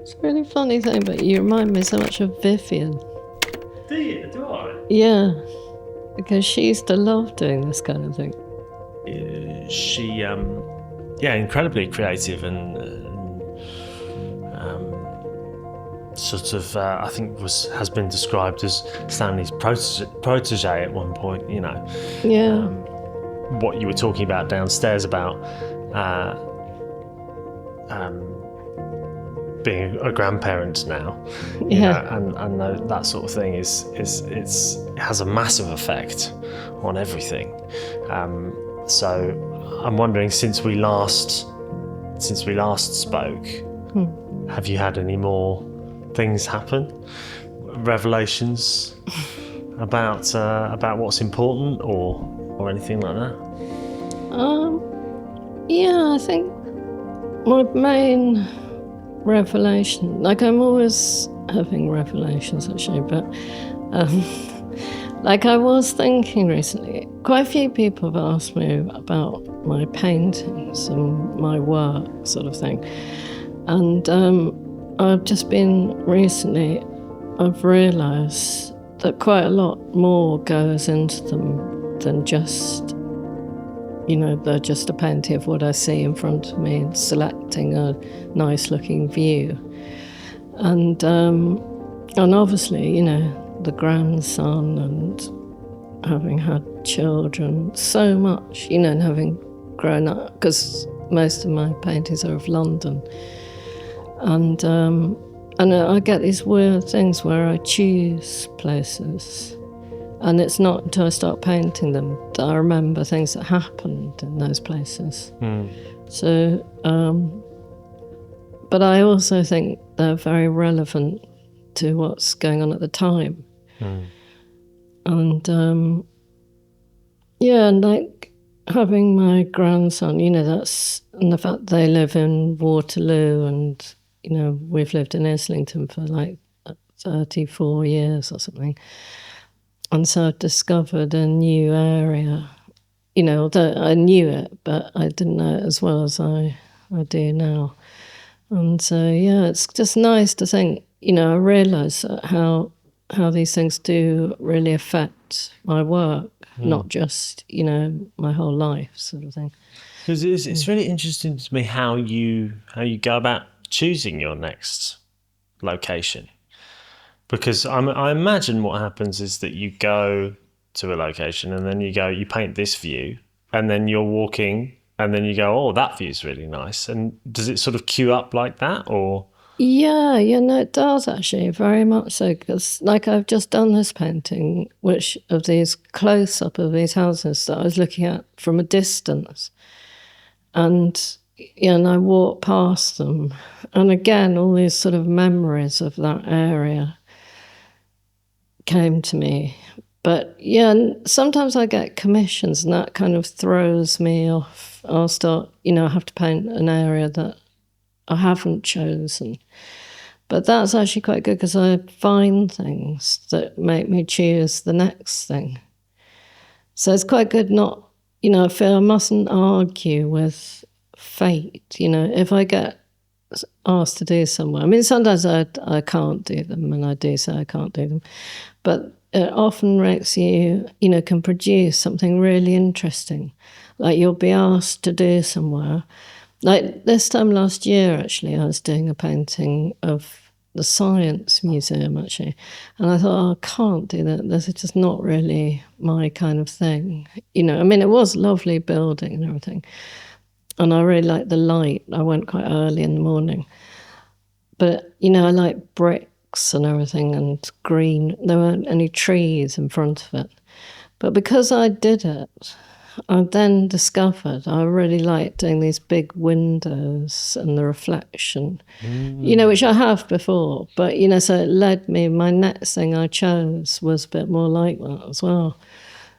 It's a really funny thing, but you remind me so much of Vivian. Do you? Do I? Yeah, because she used to love doing this kind of thing. She, incredibly creative and sort of, I think has been described as Stanley's protege at one point. You know. Yeah. What you were talking about downstairs about being a grandparent now, you know, and that sort of thing it has a massive effect on everything. So I'm wondering, since we last spoke, have you had any more things happen, revelations about what's important or anything like that? Yeah, I think my main revelation, like I'm always having revelations actually, but like I was thinking recently, quite a few people have asked me about my paintings and my work sort of thing. And I've just been recently, I've realised that quite a lot more goes into them than just, you know, they're just a painting of what I see in front of me and selecting a nice looking view. And obviously, you know, the grandson and having had children, so much, you know, and having grown up, because most of my paintings are of London. And I get these weird things where I choose places, and it's not until I start painting them that I remember things that happened in those places. So, but I also think they're very relevant to what's going on at the time. And and like having my grandson, you know, and the fact they live in Waterloo, and, you know, we've lived in Islington for like 34 years or something. And so I've discovered a new area, you know, although I knew it, but I didn't know it as well as I do now. And so, yeah, it's just nice to think, you know, I realise how these things do really affect my work, not just, you know, my whole life sort of thing. Because it's really interesting to me how you go about choosing your next location. Because I imagine what happens is that you go to a location and then you paint this view, and then you're walking and then you go, oh, that view's really nice. And does it sort of queue up like that, or? Yeah, no, it does actually, very much so. Because, like, I've just done this painting, which of these close-up of these houses that I was looking at from a distance, and I walked past them, and again, all these sort of memories of that area came to me. But yeah, sometimes I get commissions, and that kind of throws me off. I'll start, I have to paint an area that I haven't chosen. But that's actually quite good, because I find things that make me choose the next thing. So it's quite good not, I feel I mustn't argue with fate. If I get asked to do somewhere, I mean, sometimes I can't do them, and I do say I can't do them. But it often makes you, can produce something really interesting. Like you'll be asked to do somewhere. Like this time last year, actually, I was doing a painting of the Science Museum, actually. And I thought, I can't do that. This is just not really my kind of thing. I mean, it was a lovely building and everything. And I really liked the light. I went quite early in the morning. But, I like bricks and everything, and green. There weren't any trees in front of it. But because I did it, I then discovered I really liked doing these big windows and the reflection, which I have before. But, so it led me, my next thing I chose was a bit more like that as well.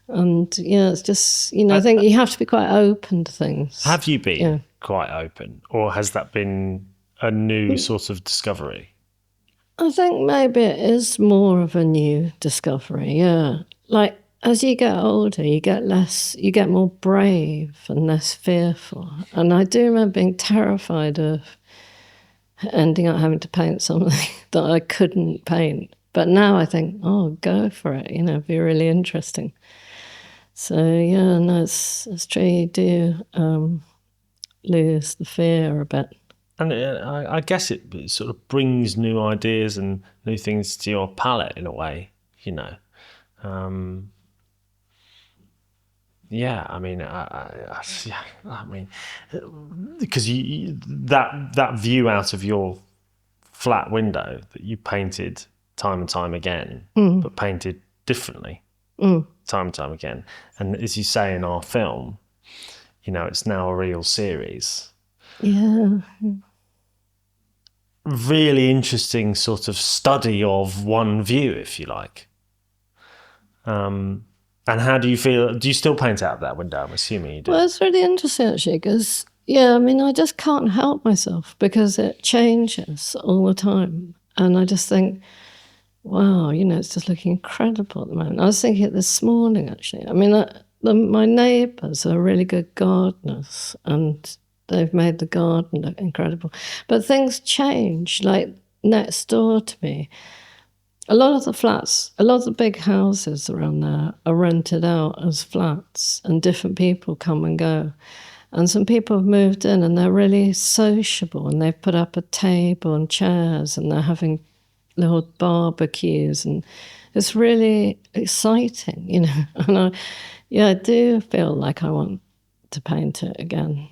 And, it's just, I think you have to be quite open to things. Have you been quite open, or has that been a new sort of discovery? I think maybe it is more of a new discovery, yeah. Like, as you get older, you get more brave and less fearful. And I do remember being terrified of ending up having to paint something that I couldn't paint. But now I think, oh, go for it, it'd be really interesting. So yeah, no, it's true. You do lose the fear a bit. And I guess it sort of brings new ideas and new things to your palette in a way, Um, yeah, I mean, because that view out of your flat window that you painted time and time again, but painted differently time and time again, and as you say in our film, it's now a real series. Yeah. Really interesting sort of study of one view, if you like. And how do you feel? Do you still paint out of that window? I'm assuming you do. Well, it's really interesting actually, because I just can't help myself because it changes all the time, and I just think, wow, it's just looking incredible at the moment. I was thinking it this morning actually. I mean, my neighbours are really good gardeners, and they've made the garden look incredible. But things change, like next door to me. A lot of the flats, a lot of the big houses around there are rented out as flats, and different people come and go. And some people have moved in and they're really sociable, and they've put up a table and chairs, and they're having little barbecues, and it's really exciting. And I do feel like I want to paint it again.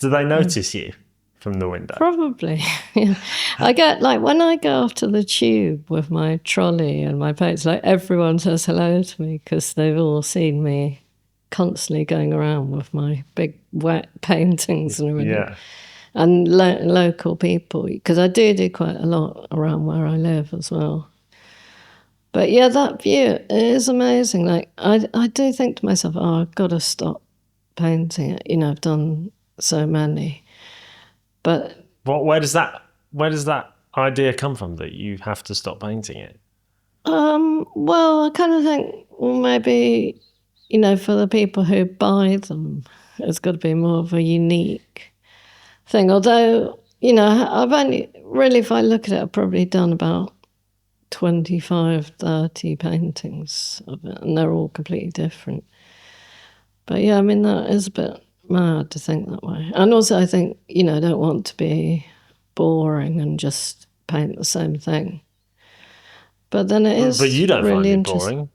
Do they notice you from the window? Probably. Yeah. I get, like, when I go off to the tube with my trolley and my paints, like, everyone says hello to me because they've all seen me constantly going around with my big wet paintings and everything. Yeah. And local people, because I do quite a lot around where I live as well. But yeah, that view is amazing. Like, I do think to myself, oh, I've got to stop painting it. I've done so many. But where does that idea come from that you have to stop painting it? well, I kind of think, well, maybe, for the people who buy them, it's got to be more of a unique thing. Although, I've only really, if I look at it, I've probably done about 25, 30 paintings of it, and they're all completely different. But yeah, I mean, that is a bit mad to think that way. And also, I think, I don't want to be boring and just paint the same thing. But then it is But you don't really find it interesting.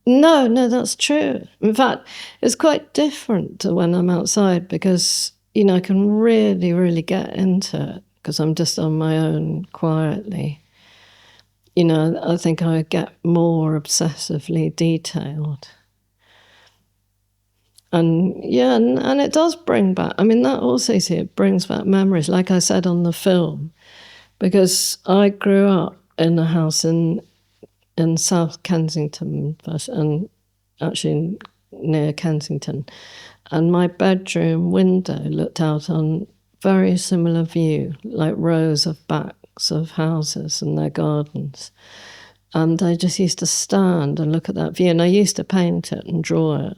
boring. No, that's true. In fact, it's quite different to when I'm outside because, I can really, really get into it because I'm just on my own quietly. I think I get more obsessively detailed. And yeah, and it does bring back, I mean, that also, see, it brings back memories, like I said on the film, because I grew up in a house in South Kensington, and actually near Kensington, and my bedroom window looked out on very similar view, like rows of backs of houses and their gardens. And I just used to stand and look at that view, and I used to paint it and draw it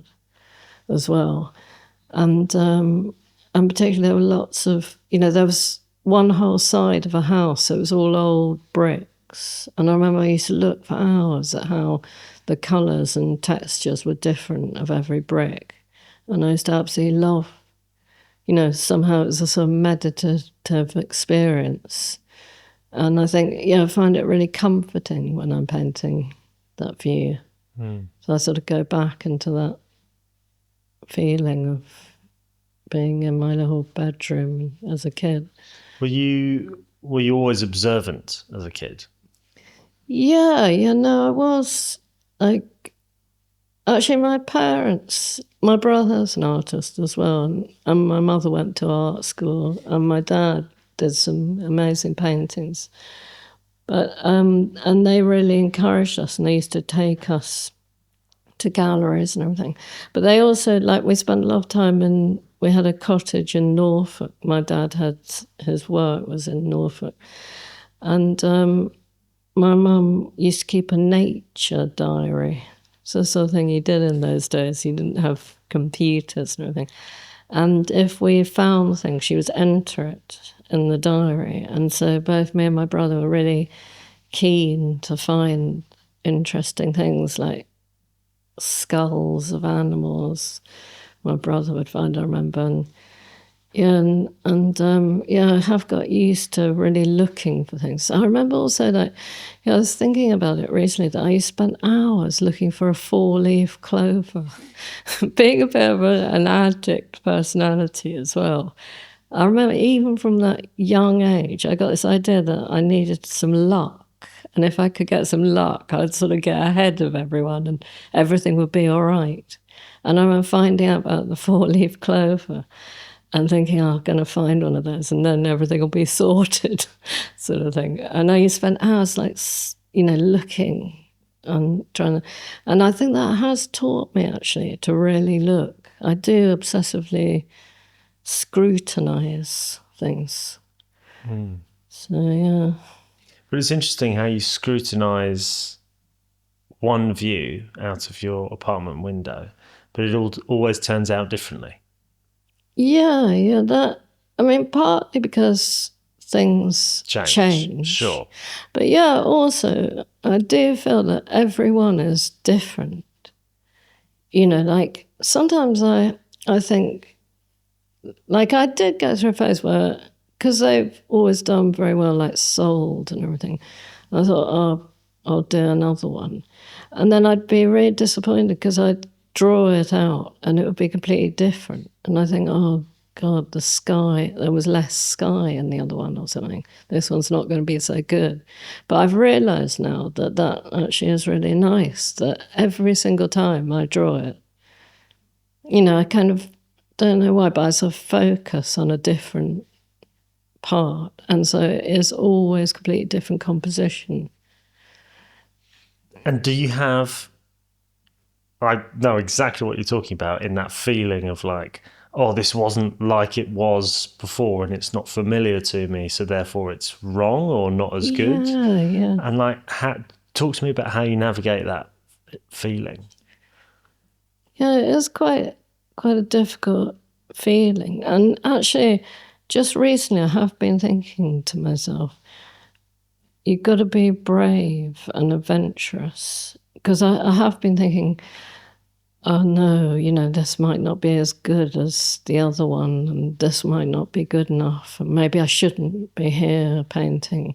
as well. And particularly there were lots of, there was one whole side of a house, so it was all old bricks. And I remember I used to look for hours at how the colours and textures were different of every brick. And I used to absolutely love, somehow it was a sort of meditative experience. And I think, I find it really comforting when I'm painting that view. So I sort of go back into that feeling of being in my little bedroom as a kid. Were you always observant as a kid? Yeah, I was. Like, actually, my parents, my brother's an artist as well, and my mother went to art school, and my dad did some amazing paintings. But and they really encouraged us, and they used to take us to galleries and everything. But they also, like, we spent a lot of time we had a cottage in Norfolk. My dad had, his work was in Norfolk. And my mum used to keep a nature diary. So the sort of thing you did in those days. You didn't have computers and everything. And if we found things, she would enter it in the diary. And so both me and my brother were really keen to find interesting things like skulls of animals. My brother would find, I remember. I have got used to really looking for things. I remember also that I was thinking about it recently that I used to spend hours looking for a 4-leaf clover, being a bit of an addict personality as well. I remember even from that young age, I got this idea that I needed some luck. And if I could get some luck, I'd sort of get ahead of everyone and everything would be all right. And I remember finding out about the 4-leaf clover and thinking, oh, I'm going to find one of those and then everything will be sorted, sort of thing. And I used to spend hours, like, looking and trying to. And I think that has taught me, actually, to really look. I do obsessively scrutinize things. So, yeah. But it's interesting how you scrutinize one view out of your apartment window, but it always turns out differently. Yeah, partly because things change. Sure. But yeah, also, I do feel that everyone is different. Like sometimes I think, like I did go through a phase where, because they've always done very well, like sold and everything, I thought, oh, I'll do another one. And then I'd be really disappointed because I'd draw it out and it would be completely different. And I think, oh, God, the sky, there was less sky in the other one or something. This one's not going to be so good. But I've realised now that actually is really nice, that every single time I draw it, I kind of don't know why, but I sort of focus on a different part. And so it is always completely different composition. And do you have, I know exactly what you're talking about, in that feeling of like, oh, this wasn't like it was before and it's not familiar to me, so therefore it's wrong or not as good. Yeah. And like, talk to me about how you navigate that feeling. Yeah, it is quite a difficult feeling. And actually, just recently I have been thinking to myself, you've got to be brave and adventurous. Because I have been thinking, oh no, this might not be as good as the other one, and this might not be good enough, and maybe I shouldn't be here painting.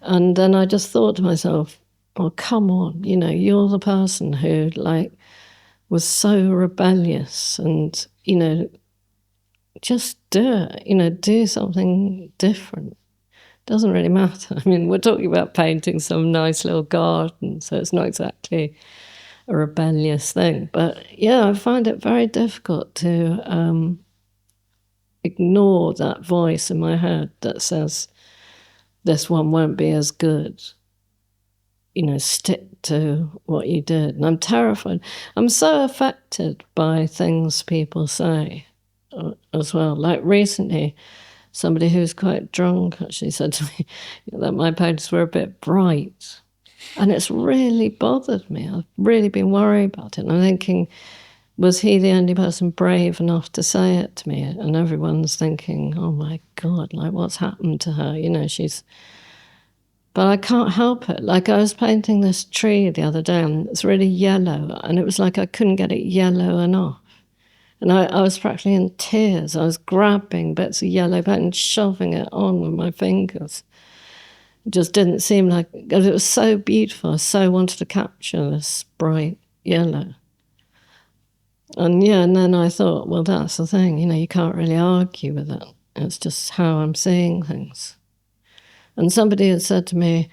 And then I just thought to myself, oh, come on, you're the person who, like, was so rebellious and, just do it, do something different. Doesn't really matter. I mean, we're talking about painting some nice little garden, so it's not exactly a rebellious thing. But yeah, I find it very difficult to ignore that voice in my head that says, this one won't be as good. Stick to what you did. And I'm terrified. I'm so affected by things people say as well. Like recently, somebody who's quite drunk actually said to me that my paintings were a bit bright. And it's really bothered me. I've really been worried about it. And I'm thinking, was he the only person brave enough to say it to me? And everyone's thinking, oh my God, like what's happened to her? She's... But I can't help it. Like I was painting this tree the other day and it's really yellow and it was like I couldn't get it yellow enough. And I was practically in tears. I was grabbing bits of yellow paint and shoving it on with my fingers. It just didn't seem like, because it was so beautiful. I so wanted to capture this bright yellow. And then I thought, well, that's the thing, you can't really argue with it. It's just how I'm seeing things. And somebody had said to me,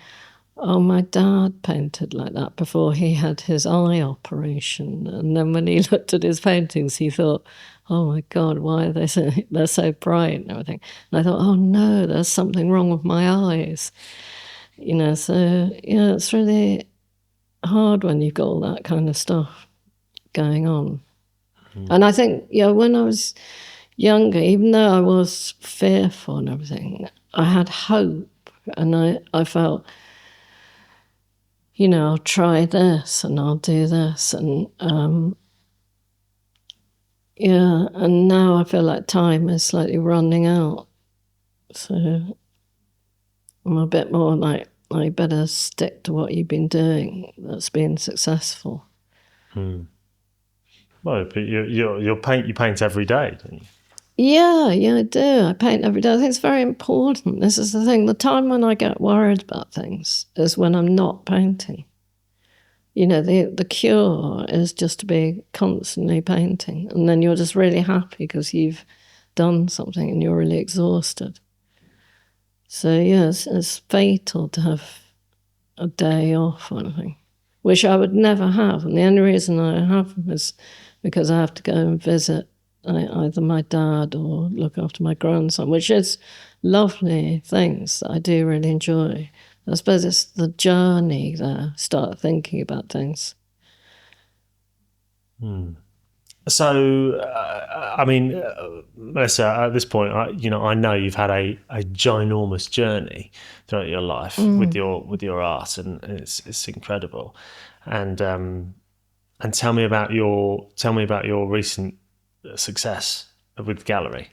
oh, my dad painted like that before he had his eye operation. And then when he looked at his paintings, he thought, oh my God, why are they're so bright and everything. And I thought, oh no, there's something wrong with my eyes. So it's really hard when you've got all that kind of stuff going on. And I think, when I was younger, even though I was fearful and everything, I had hope. And I felt, I'll try this and I'll do this. And and now I feel like time is slightly running out So I'm a bit more like, you better stick to what you've been doing that's been successful. Well, but you paint every day, don't you? Yeah, I do. I paint every day. I think it's very important. This is the thing. The time when I get worried about things is when I'm not painting. The cure is just to be constantly painting. And then you're just really happy because you've done something and you're really exhausted. So, yes, it's fatal to have a day off or anything, which I would never have. And the only reason I have them is because I have to go and visit either my dad or look after my grandson, which is lovely things that I do really enjoy. I suppose it's the journey there, start thinking about things. So, I mean, Melissa, at this point, I know you've had a ginormous journey throughout your life with your art, and it's incredible. And tell me about your recent success with the gallery.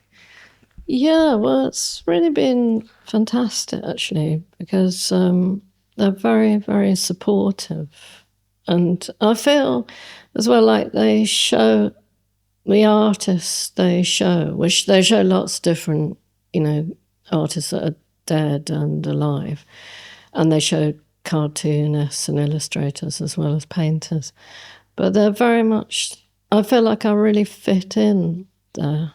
Yeah, well, it's really been fantastic actually because they're very, very supportive. And I feel as well like they show the artists they show, which they show lots of different, artists that are dead and alive. And they show cartoonists and illustrators as well as painters. But they're very much, I feel like I really fit in there.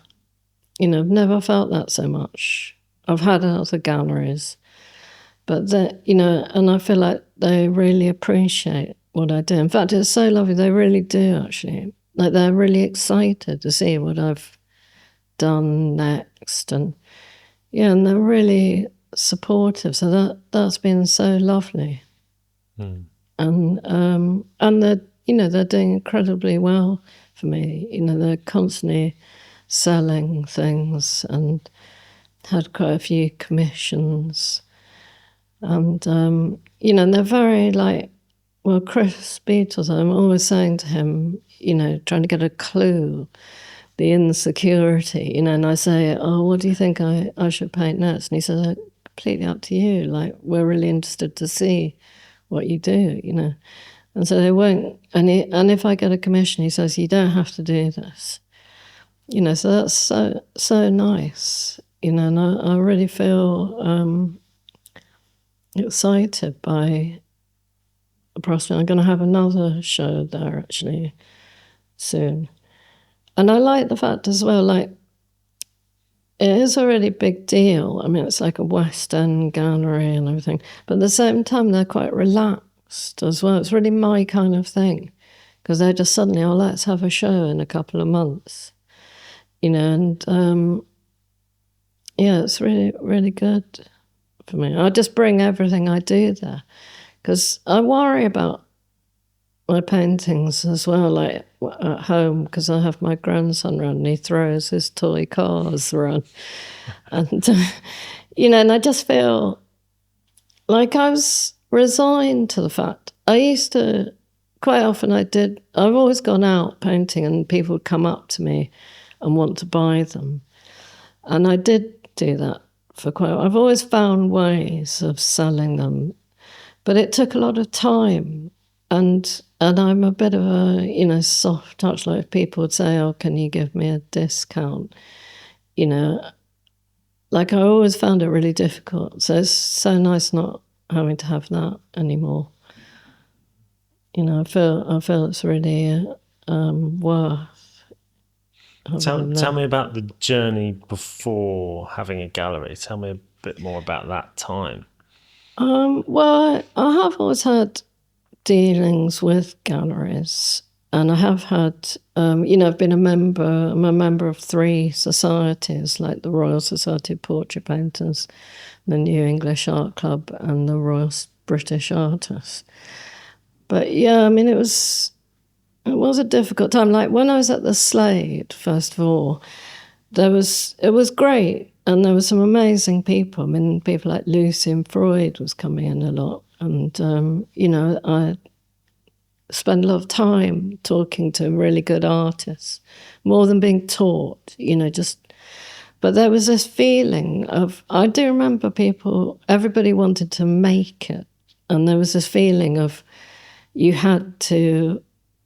I've never felt that so much. I've had other galleries, but and I feel like they really appreciate what I do. In fact, it's so lovely. They really do actually. Like they're really excited to see what I've done next, and and they're really supportive. So that's been so lovely, and they're doing incredibly well for me. They're constantly selling things and had quite a few commissions. And, and they're very Chris Beatles, I'm always saying to him, trying to get a clue, the insecurity, and I say, oh, what do you think I should paint next? And he says, completely up to you. Like, we're really interested to see what you do, And so they won't, and if I get a commission, he says, you don't have to do this. So that's so nice, and I really feel excited by the prospect. I'm going to have another show there actually soon. And I like the fact as well, like, it is a really big deal. I mean, it's like a West End gallery and everything, but at the same time, they're quite relaxed as well. It's really my kind of thing because they're just suddenly, oh, let's have a show in a couple of months. And it's really, really good for me. I just bring everything I do there because I worry about my paintings as well, like at home, because I have my grandson around and he throws his toy cars around. And, and I just feel like I was resigned to the fact. I used to, quite often I've always gone out painting and people would come up to me and want to buy them. And I did do that for quite a while. I've always found ways of selling them, but it took a lot of time. And I'm a bit of a, soft touch. Like if people would say, oh, can you give me a discount? Like I always found it really difficult. So it's so nice not having to have that anymore. I feel it's really worth Tell me about the journey before having a gallery. Tell me a bit more about that time. Well, I have always had dealings with galleries, and I have had, I've been I'm a member of 3 societies, like the Royal Society of Portrait Painters, the New English Art Club, and the Royal British Artists. But yeah, I mean, it was a difficult time. Like when I was at the Slade, first of all, it was great, and there were some amazing people. I mean, people like Lucian Freud was coming in a lot, and I spend a lot of time talking to really good artists, more than being taught. Just But there was this feeling of, I do remember everybody wanted to make it. And there was this feeling of you had to,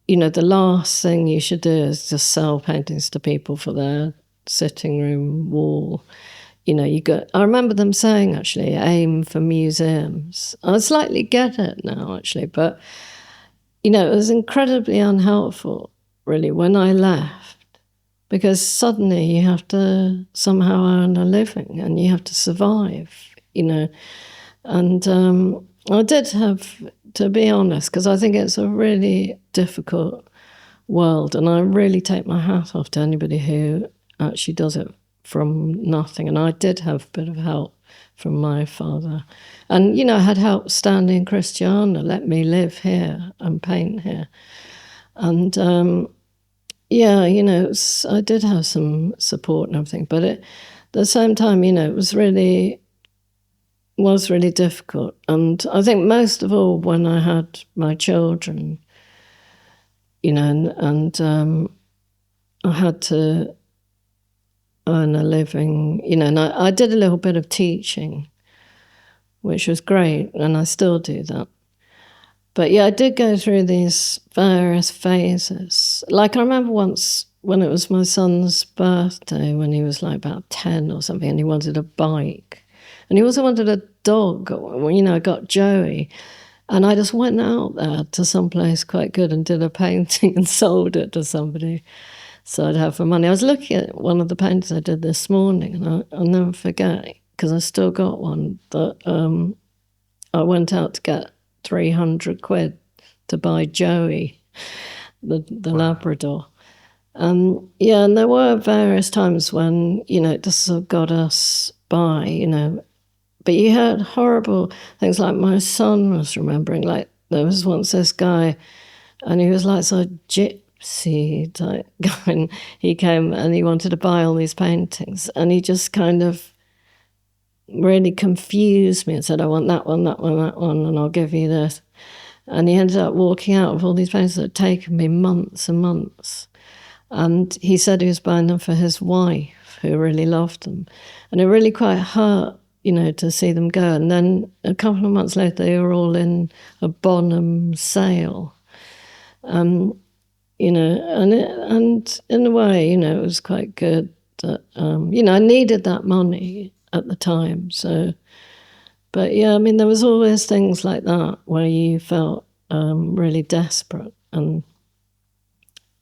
the last thing you should do is just sell paintings to people for their sitting room wall. I remember them saying, actually, aim for museums. I slightly get it now, actually, but, it was incredibly unhelpful, really, when I left. Because suddenly you have to somehow earn a living and you have to survive, And I did have, to be honest, because I think it's a really difficult world, and I really take my hat off to anybody who actually does it from nothing. And I did have a bit of help from my father. And, I had help standing Christiana, let me live here and paint here. And I did have some support and everything, but at the same time, it was really difficult. And I think most of all when I had my children, and I had to earn a living, and I did a little bit of teaching, which was great, and I still do that. But yeah, I did go through these various phases. Like I remember once when it was my son's birthday, when he was like about 10 or something, and he wanted a bike. And he also wanted a dog. I got Joey. And I just went out there to someplace quite good and did a painting and sold it to somebody so I'd have for money. I was looking at one of the paintings I did this morning, and I'll never forget, because I still got one, that I went out to get 300 quid to buy Joey, the wow. Labrador. And there were various times when, it just sort of got us by, But you heard horrible things, like my son was remembering, like there was once this guy, and he was like sort of gypsy type guy, and he came and he wanted to buy all these paintings, and he just kind of really confused me and said, I want that one, that one, that one, and I'll give you this. And he ended up walking out with all these paintings that had taken me months and months. And he said he was buying them for his wife, who really loved them. And it really quite hurt, to see them go. And then a couple of months later, they were all in a Bonham sale. And in a way, it was quite good that, I needed that money at the time. So, but yeah, there was always things like that where you felt really desperate. And,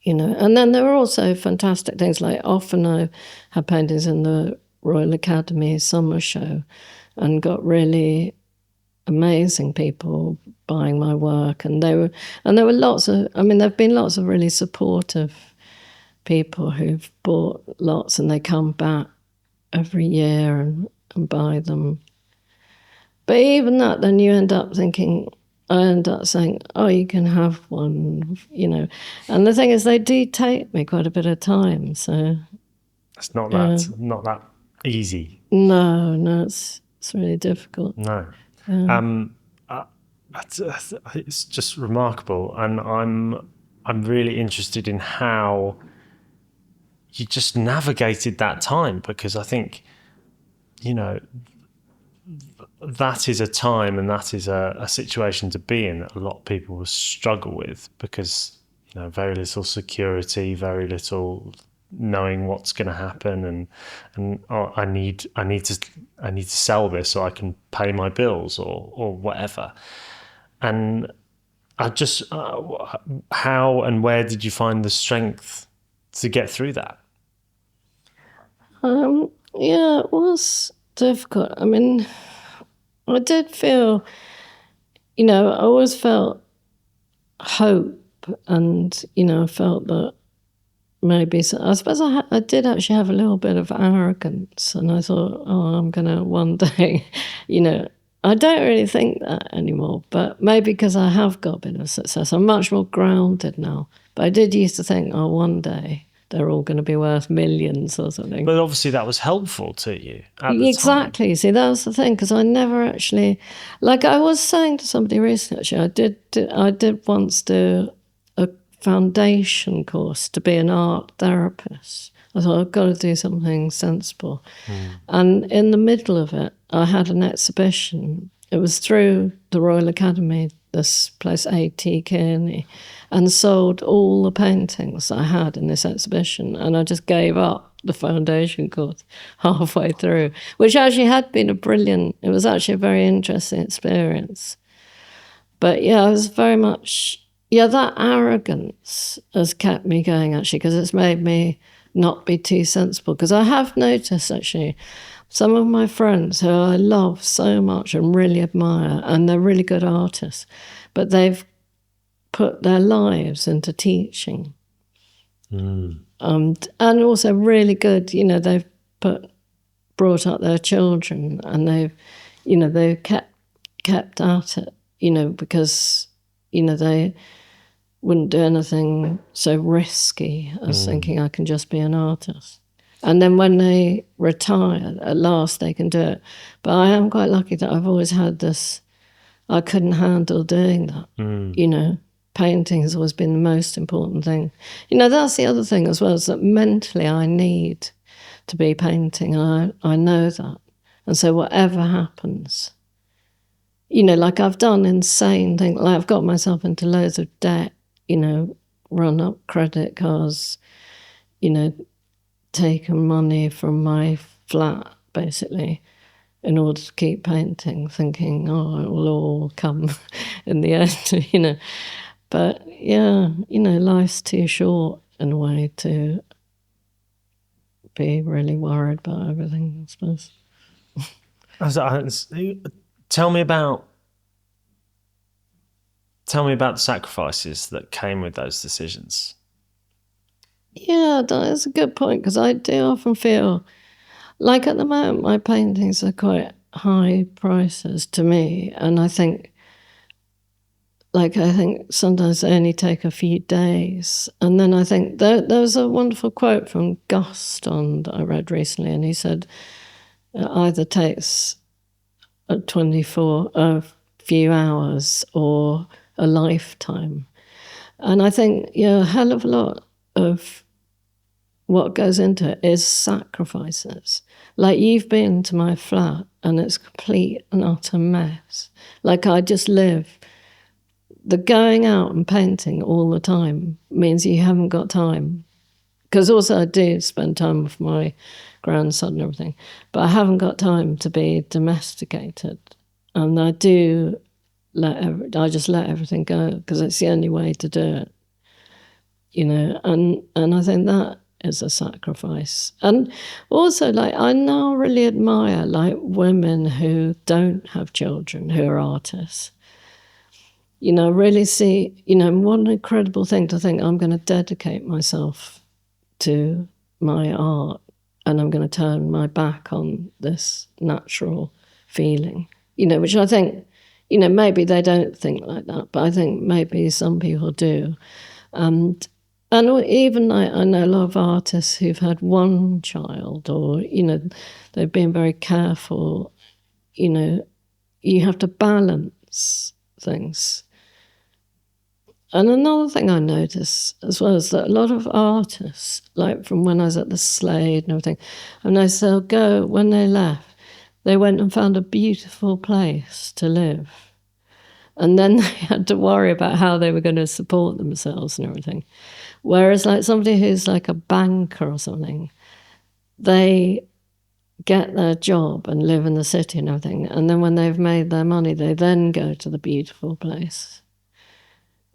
and then there were also fantastic things, like often I had paintings in the Royal Academy summer show and got really amazing people buying my work. And there were lots of, there have been lots of really supportive people who've bought lots, and they come back every year and buy them. But even that, then you end up thinking, I end up saying, oh, you can have one, And the thing is, they do take me quite a bit of time, so... It's not that easy. No, it's really difficult. No. It's just remarkable, and I'm really interested in how you just navigated that time, because I think, that is a time and that is a situation to be in that a lot of people will struggle with, because, very little security, very little knowing what's going to happen, and I need to sell this so I can pay my bills or whatever. And I just how and where did you find the strength to get through that? It was difficult. I did feel, I always felt hope, and I felt that maybe, so I suppose I did actually have a little bit of arrogance, and I thought, oh, I'm going to one day, I don't really think that anymore, but maybe because I have got a bit of success, I'm much more grounded now. But I did used to think, oh, one day they're all going to be worth millions or something. But obviously that was helpful to you at the exactly. time. See, that was the thing, because I never actually, like I was saying to somebody recently, actually, I did once do a foundation course to be an art therapist. I thought, I've got to do something sensible. And in the middle of it, I had an exhibition. It was through the Royal Academy, this place, A.T. Kearney, and sold all the paintings I had in this exhibition. And I just gave up the foundation course halfway through, which actually had been it was actually a very interesting experience. But yeah, I was very much, that arrogance has kept me going actually, because it's made me not be too sensible. Because I have noticed actually, some of my friends who I love so much and really admire, and they're really good artists, but they've put their lives into teaching. And also really good, they've brought up their children, and they've kept at it, because, they wouldn't do anything so risky as thinking I can just be an artist. And then when they retire, at last they can do it. But I am quite lucky that I've always had this, I couldn't handle doing that. Painting has always been the most important thing. That's the other thing as well, is that mentally I need to be painting, and I know that. And so whatever happens, like I've done insane things, like I've got myself into loads of debt, run up credit cards, taken money from my flat, basically, in order to keep painting, thinking, it will all come in the end, But yeah, life's too short in a way to be really worried about everything, I suppose. Tell me about the sacrifices that came with those decisions. Yeah, that's a good point, because I do often feel like at the moment my paintings are quite high prices to me, and I think sometimes they only take a few days. And then I think there was a wonderful quote from Gaston that I read recently, and he said it either takes a few hours or a lifetime. And I think, a hell of a lot of what goes into it is sacrifices. Like, you've been to my flat and it's a complete and utter mess. Like, I just live. The going out and painting all the time means you haven't got time. Because also I do spend time with my grandson and everything, but I haven't got time to be domesticated. And I do I just let everything go, because it's the only way to do it. And I think that is a sacrifice. And also, I now really admire women who don't have children, who are artists. Really see, what an incredible thing to think, I'm going to dedicate myself to my art, and I'm going to turn my back on this natural feeling, which I think, maybe they don't think like that, but I think maybe some people do. And even I know a lot of artists who've had one child, or, they've been very careful. You have to balance things. And another thing I noticed as well is that a lot of artists, like from when I was at the Slade and everything, and they'll go, when they left, they went and found a beautiful place to live. And then they had to worry about how they were going to support themselves and everything. Whereas somebody who's like a banker or something, they get their job and live in the city and everything. And then when they've made their money, they then go to the beautiful place.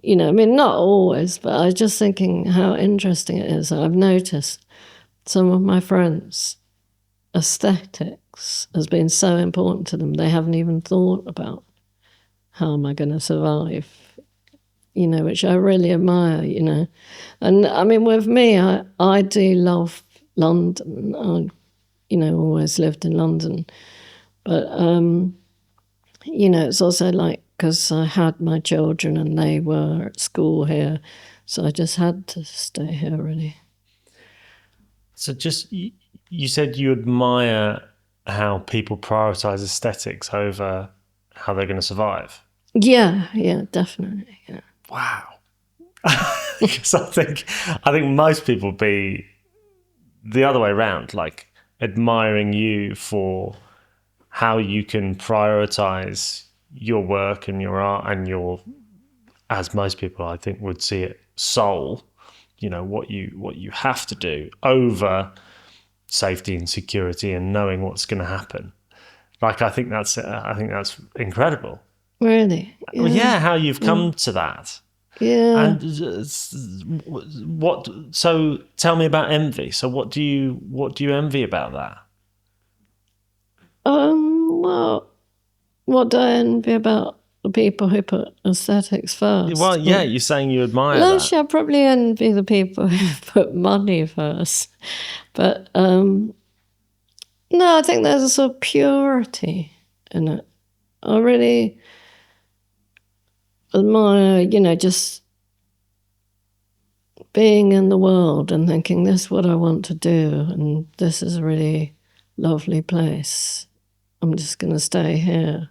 Not always, but I was just thinking how interesting it is. I've noticed some of my friends, aesthetics has been so important to them, they haven't even thought about how am I going to survive, which I really admire, And with me, I do love London. I, always lived in London. But, it's also because I had my children and they were at school here, so I just had to stay here, really. So you said you admire how people prioritize aesthetics over how they're going to survive. Yeah, definitely. Yeah. Wow. Because I think most people be the other way around, like admiring you for how you can prioritize your work and your art and your, as most people I think would see it, soul, what you have to do over safety and security and knowing what's going to happen. Like I think that's incredible. Really? Well, Yeah. yeah, how you've come to that. Yeah. And what? So tell me about envy. So what do you envy about that? Well, what do I envy about the people who put aesthetics first? Well, yeah, you're saying you admire Well, that. actually, I probably envy the people who put money first. But no, I think there's a sort of purity in it. I really admire, just being in the world and thinking, this is what I want to do, and this is a really lovely place. I'm just going to stay here.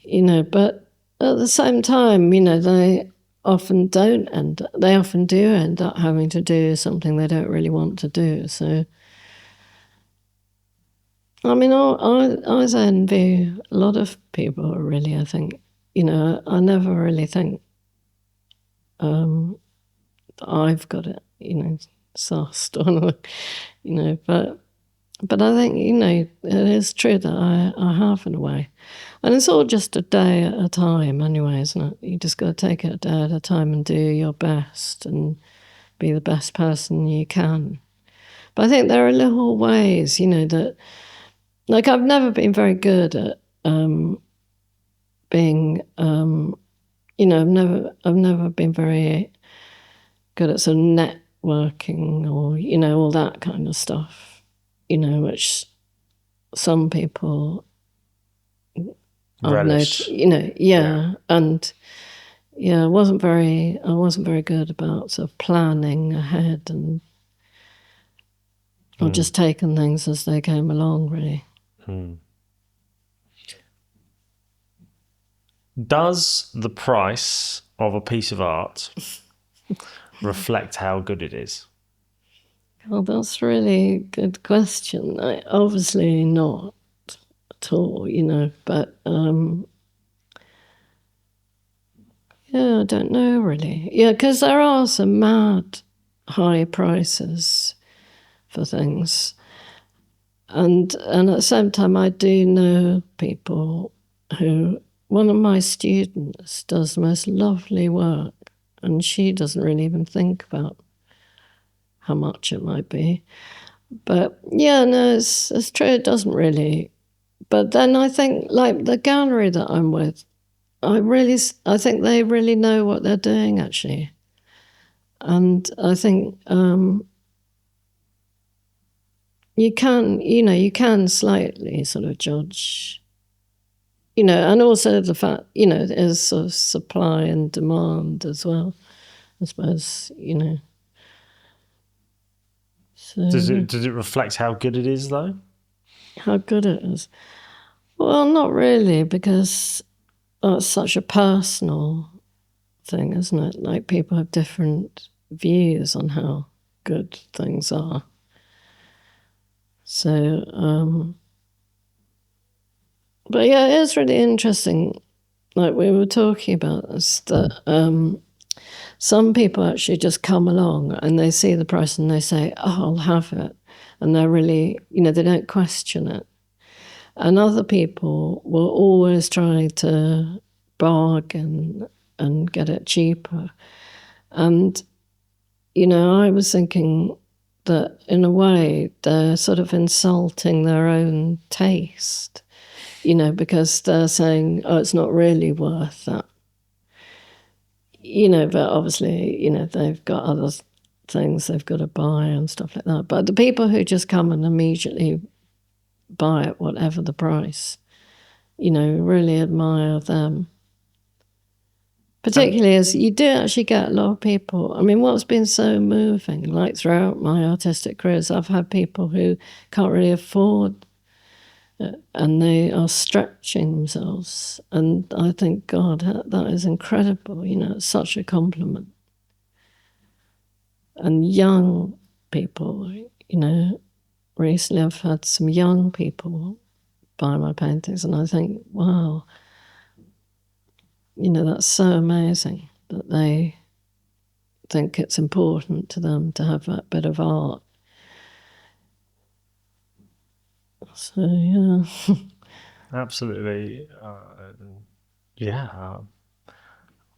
But at the same time, they often they often do end up having to do something they don't really want to do. So, I mean, I envy a lot of people, really, I think. I never really think I've got it, sussed on, but I think, it is true that I have in a way. And it's all just a day at a time anyway, isn't it? You just got to take it a day at a time and do your best and be the best person you can. But I think there are little ways, that, like, I've never been very good at being, I've never been very good at sort of networking or, all that kind of stuff, which some people I've noticed, Yeah. and I wasn't very good about sort of planning ahead and or just taking things as they came along, really. Does the price of a piece of art reflect how good it is? Well, that's a really good question. Obviously not at all, but yeah, I don't know really. Yeah, because there are some mad high prices for things. And at the same time, I do know people who, one of my students does the most lovely work, and she doesn't really even think about how much it might be. But yeah, no, it's true, it doesn't really. But then I think, like the gallery that I'm with, I think they really know what they're doing, actually. And I think you can slightly sort of judge, and also the fact, there's sort of supply and demand as well, I suppose, So Does it reflect how good it is, though? how good it is. Well, not really, because it's such a personal thing, isn't it? Like people have different views on how good things are. So, but yeah, it is really interesting. Like we were talking about this, that some people actually just come along and they see the price and they say, "Oh, I'll have it," and they're really, they don't question it. And other people will always try to bargain and get it cheaper. And, I was thinking that in a way they're sort of insulting their own taste, because they're saying, oh, it's not really worth that. But obviously, they've got other things they've got to buy and stuff like that. But the people who just come and immediately buy it, whatever the price, really admire them. Particularly as you do actually get a lot of people. I mean, what's been so moving, like throughout my artistic careers, I've had people who can't really afford it and they are stretching themselves. And I think, God, that is incredible. It's such a compliment. and young people, recently I've had some young people buy my paintings, and I think, wow, that's so amazing that they think it's important to them to have that bit of art. So, yeah. Absolutely. Yeah.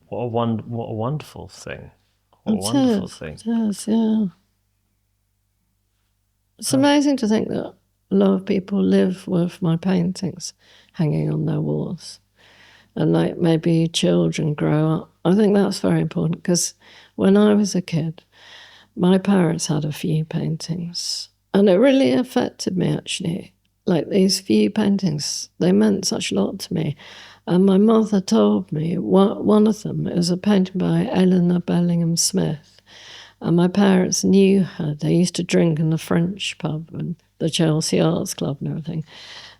What a wonderful thing. What a wonderful thing. It is, yeah. It's amazing to think that a lot of people live with my paintings hanging on their walls. And like maybe children grow up. I think that's very important because when I was a kid, my parents had a few paintings and it really affected me actually. Like these few paintings, they meant such a lot to me. And my mother told me one of them is a painting by Eleanor Bellingham Smith. And my parents knew her. They used to drink in the French pub and the Chelsea Arts Club and everything.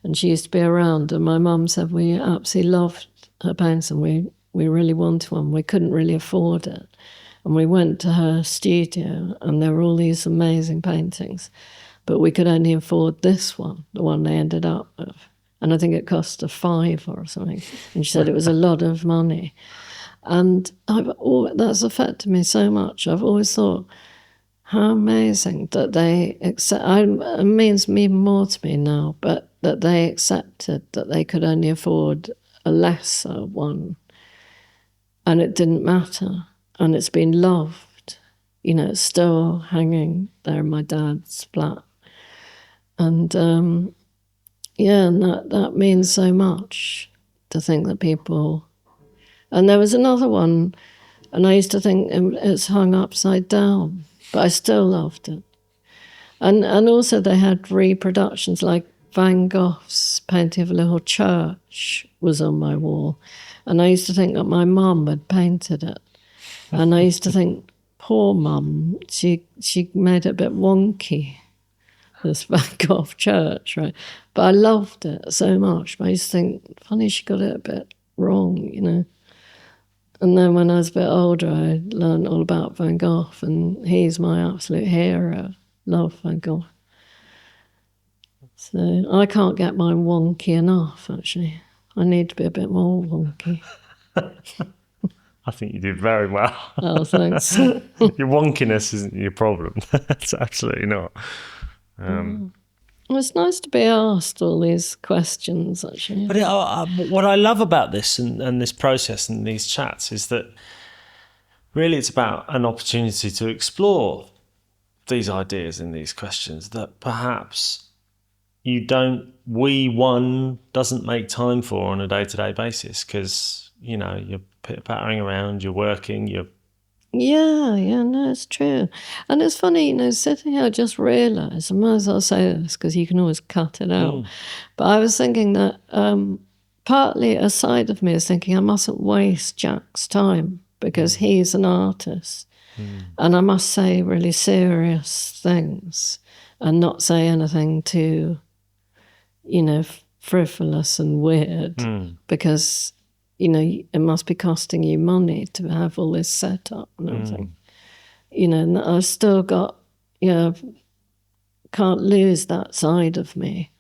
And she used to be around. And my mum said we absolutely loved her paintings and we really wanted one. We couldn't really afford it. And we went to her studio and there were all these amazing paintings. But we could only afford this one, the one they ended up with. And I think it cost a £5 or something. And she said it was a lot of money. And that's affected me so much. I've always thought, how amazing that they accept. It means even more to me now, but that they accepted that they could only afford a lesser one. And it didn't matter. And it's been loved. It's still hanging there in my dad's flat. And and that means so much to think that people. And there was another one, and I used to think it's hung upside down, but I still loved it. And also they had reproductions, like Van Gogh's painting of a little church was on my wall. And I used to think that my mum had painted it. And I used to think, poor mum, she made it a bit wonky, this Van Gogh church, right? But I loved it so much. But I used to think, funny she got it a bit wrong. And then when I was a bit older, I learned all about Van Gogh, and he's my absolute hero. Love Van Gogh. So I can't get mine wonky enough, actually. I need to be a bit more wonky. I think you did very well. Oh, thanks. Your wonkiness isn't your problem. It's absolutely not. It's nice to be asked all these questions, actually. But what I love about this and this process and these chats is that really it's about an opportunity to explore these ideas and these questions that perhaps one doesn't make time for on a day-to-day basis because, you're pitter-pattering around, you're working, Yeah, no, it's true. And it's funny, sitting here, I just realised, I might as well say this because you can always cut it out. But I was thinking that partly a side of me is thinking I mustn't waste Jack's time because he's an artist. And I must say really serious things and not say anything too, frivolous and weird because it must be costing you money to have all this set up and everything. And I've still got, can't lose that side of me.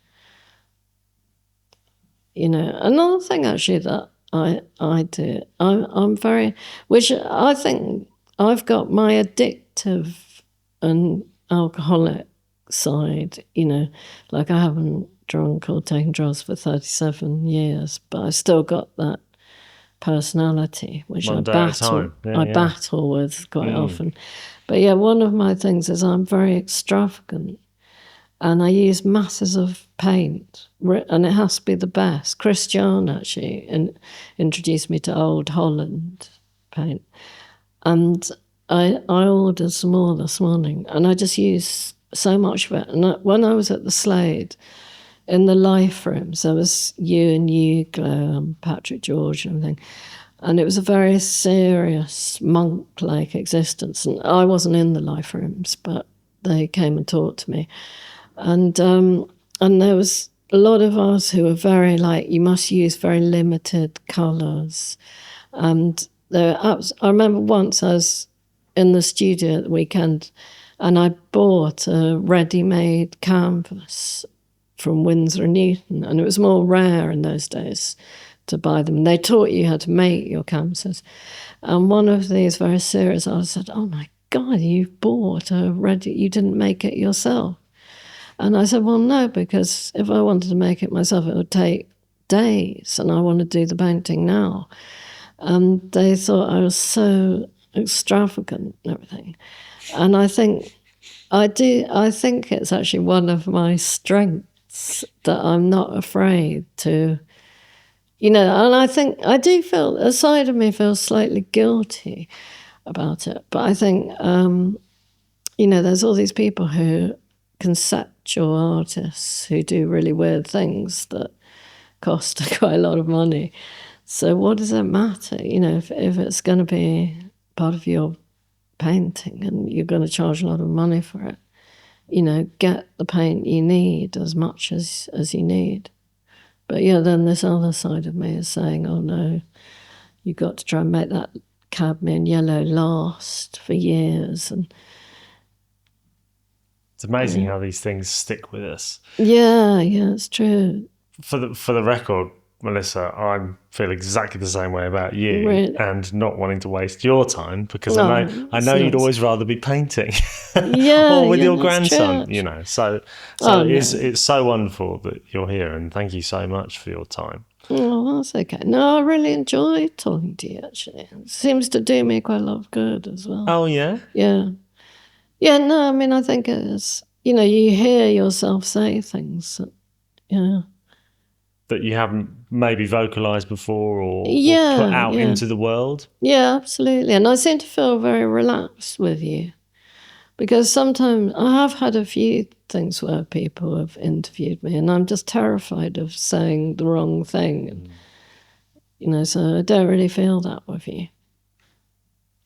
Another thing actually that I do, I'm very, which I think I've got my addictive and alcoholic side, like I haven't drunk or taken drugs for 37 years, but I've still got that personality, which I battle with quite often. But yeah, one of my things is I'm very extravagant and I use masses of paint and it has to be the best. Christian actually introduced me to Old Holland paint and I ordered some more this morning and I just use so much of it. And when I was at the Slade, in the life rooms, there was you and Glow and Patrick George and everything. And it was a very serious monk-like existence. And I wasn't in the life rooms, but they came and talked to me. And there was a lot of us who were very you must use very limited colours. And I remember once I was in the studio at the weekend, and I bought a ready-made canvas from Winsor & Newton, and it was more rare in those days to buy them. They taught you how to make your canvases. And one of these very serious artists said, "Oh my God, you bought a ready, you didn't make it yourself." And I said, "Well, no, because if I wanted to make it myself, it would take days, and I want to do the painting now." And they thought I was so extravagant and everything. And I think it's actually one of my strengths that I'm not afraid to, and I think I do feel, a side of me feels slightly guilty about it. But I think, there's all these people who conceptual artists who do really weird things that cost quite a lot of money. So what does it matter? If it's going to be part of your painting and you're going to charge a lot of money for it, get the paint you need as much as you need. But then this other side of me is saying, oh no, you've got to try and make that cadmium yellow last for years. And it's amazing how these things stick with us. Yeah, it's true. For the record, Melissa, I feel exactly the same way about you, Really? and not wanting to waste your time, because I know you'd always rather be painting, or with your grandson. True. So it's so wonderful that you're here, and thank you so much for your time. Oh, that's okay. No, I really enjoy talking to you. Actually, it seems to do me quite a lot of good as well. Oh yeah. Yeah. No, I mean, I think it is. You hear yourself say things that, that you haven't maybe vocalized before or put out into the world. Yeah, absolutely. And I seem to feel very relaxed with you, because sometimes I have had a few things where people have interviewed me and I'm just terrified of saying the wrong thing. And, so I don't really feel that with you,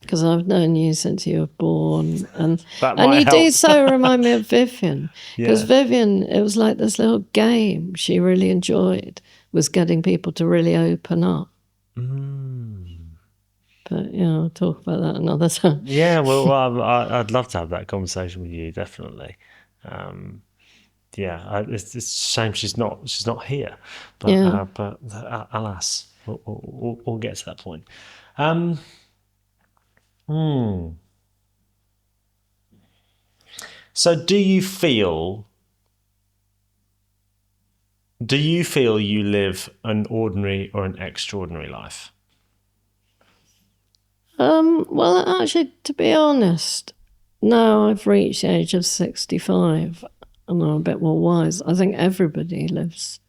because I've known you since you were born, and you do so remind me of Vivian, because Vivian, it was like this little game she really enjoyed, was getting people to really open up. But I'll talk about that another time. Yeah, well, I'd love to have that conversation with you, definitely. It's a shame she's not here, but alas, we'll get to that point. So do you feel you live an ordinary or an extraordinary life? Well, actually, to be honest, now I've reached the age of 65 and I'm a bit more wise, I think everybody lives.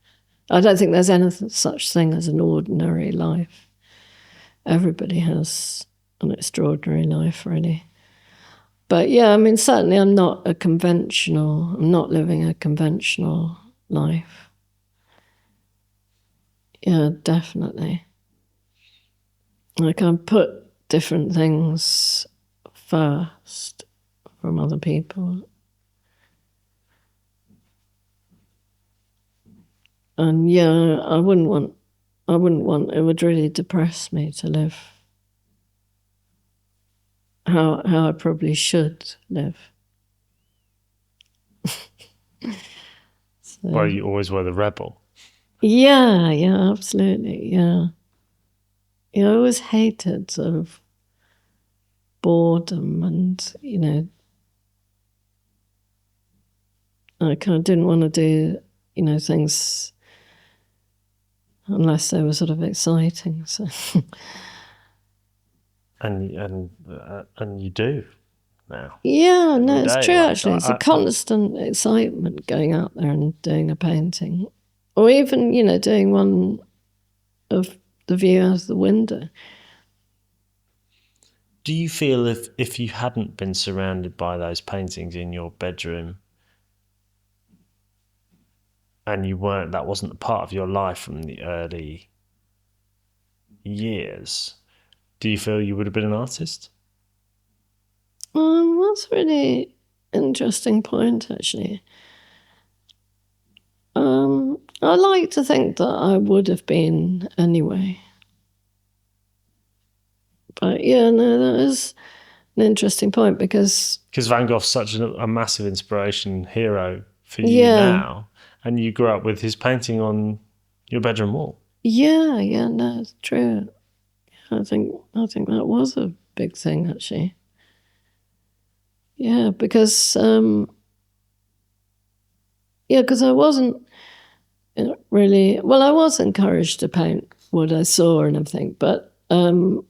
I don't think there's any such thing as an ordinary life. Everybody has an extraordinary life, really. But certainly I'm not living a conventional life. Yeah, definitely. I can put different things first from other people. And I wouldn't want, it would really depress me to live how I probably should live. Well, you always were the rebel. Yeah, absolutely, yeah. I always hated sort of boredom, and, I kind of didn't want to do, things unless they were sort of exciting. So. And you do now. Yeah, no, it's true, actually. It's a constant excitement going out there and doing a painting. Or even, doing one of the view out of the window. Do you feel if you hadn't been surrounded by those paintings in your bedroom, and that wasn't a part of your life from the early years, do you feel you would have been an artist? That's a really interesting point, actually. I like to think that I would have been anyway. But that is an interesting point because Van Gogh's such a massive inspiration, hero for you yeah, now, and you grew up with his painting on your bedroom wall. yeah, no, it's true. I think that was a big thing actually. Yeah, because because I wasn't really well. I was encouraged to paint what I saw and everything, but well,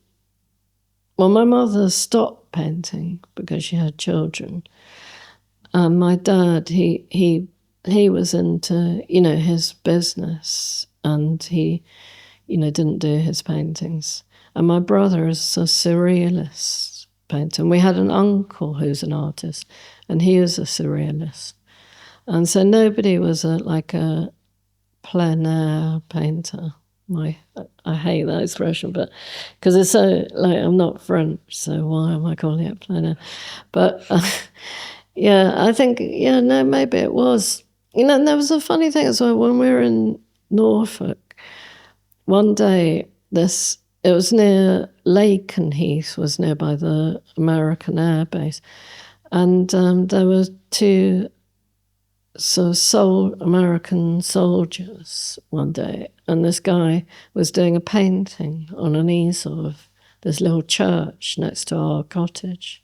my mother stopped painting because she had children, and my dad he was into his business, and he didn't do his paintings. And my brother is a surrealist painter. And we had an uncle who's an artist, and he was a surrealist. And so nobody was like a plein air painter. I hate that expression, but because it's so like I'm not French, so why am I calling it plein air? But yeah, I think no, maybe it was. And there was a funny thing as well when we were in Norfolk. One day, it was near Lakenheath, was nearby the American Air Base, and there were two American soldiers one day, and this guy was doing a painting on an easel of this little church next to our cottage,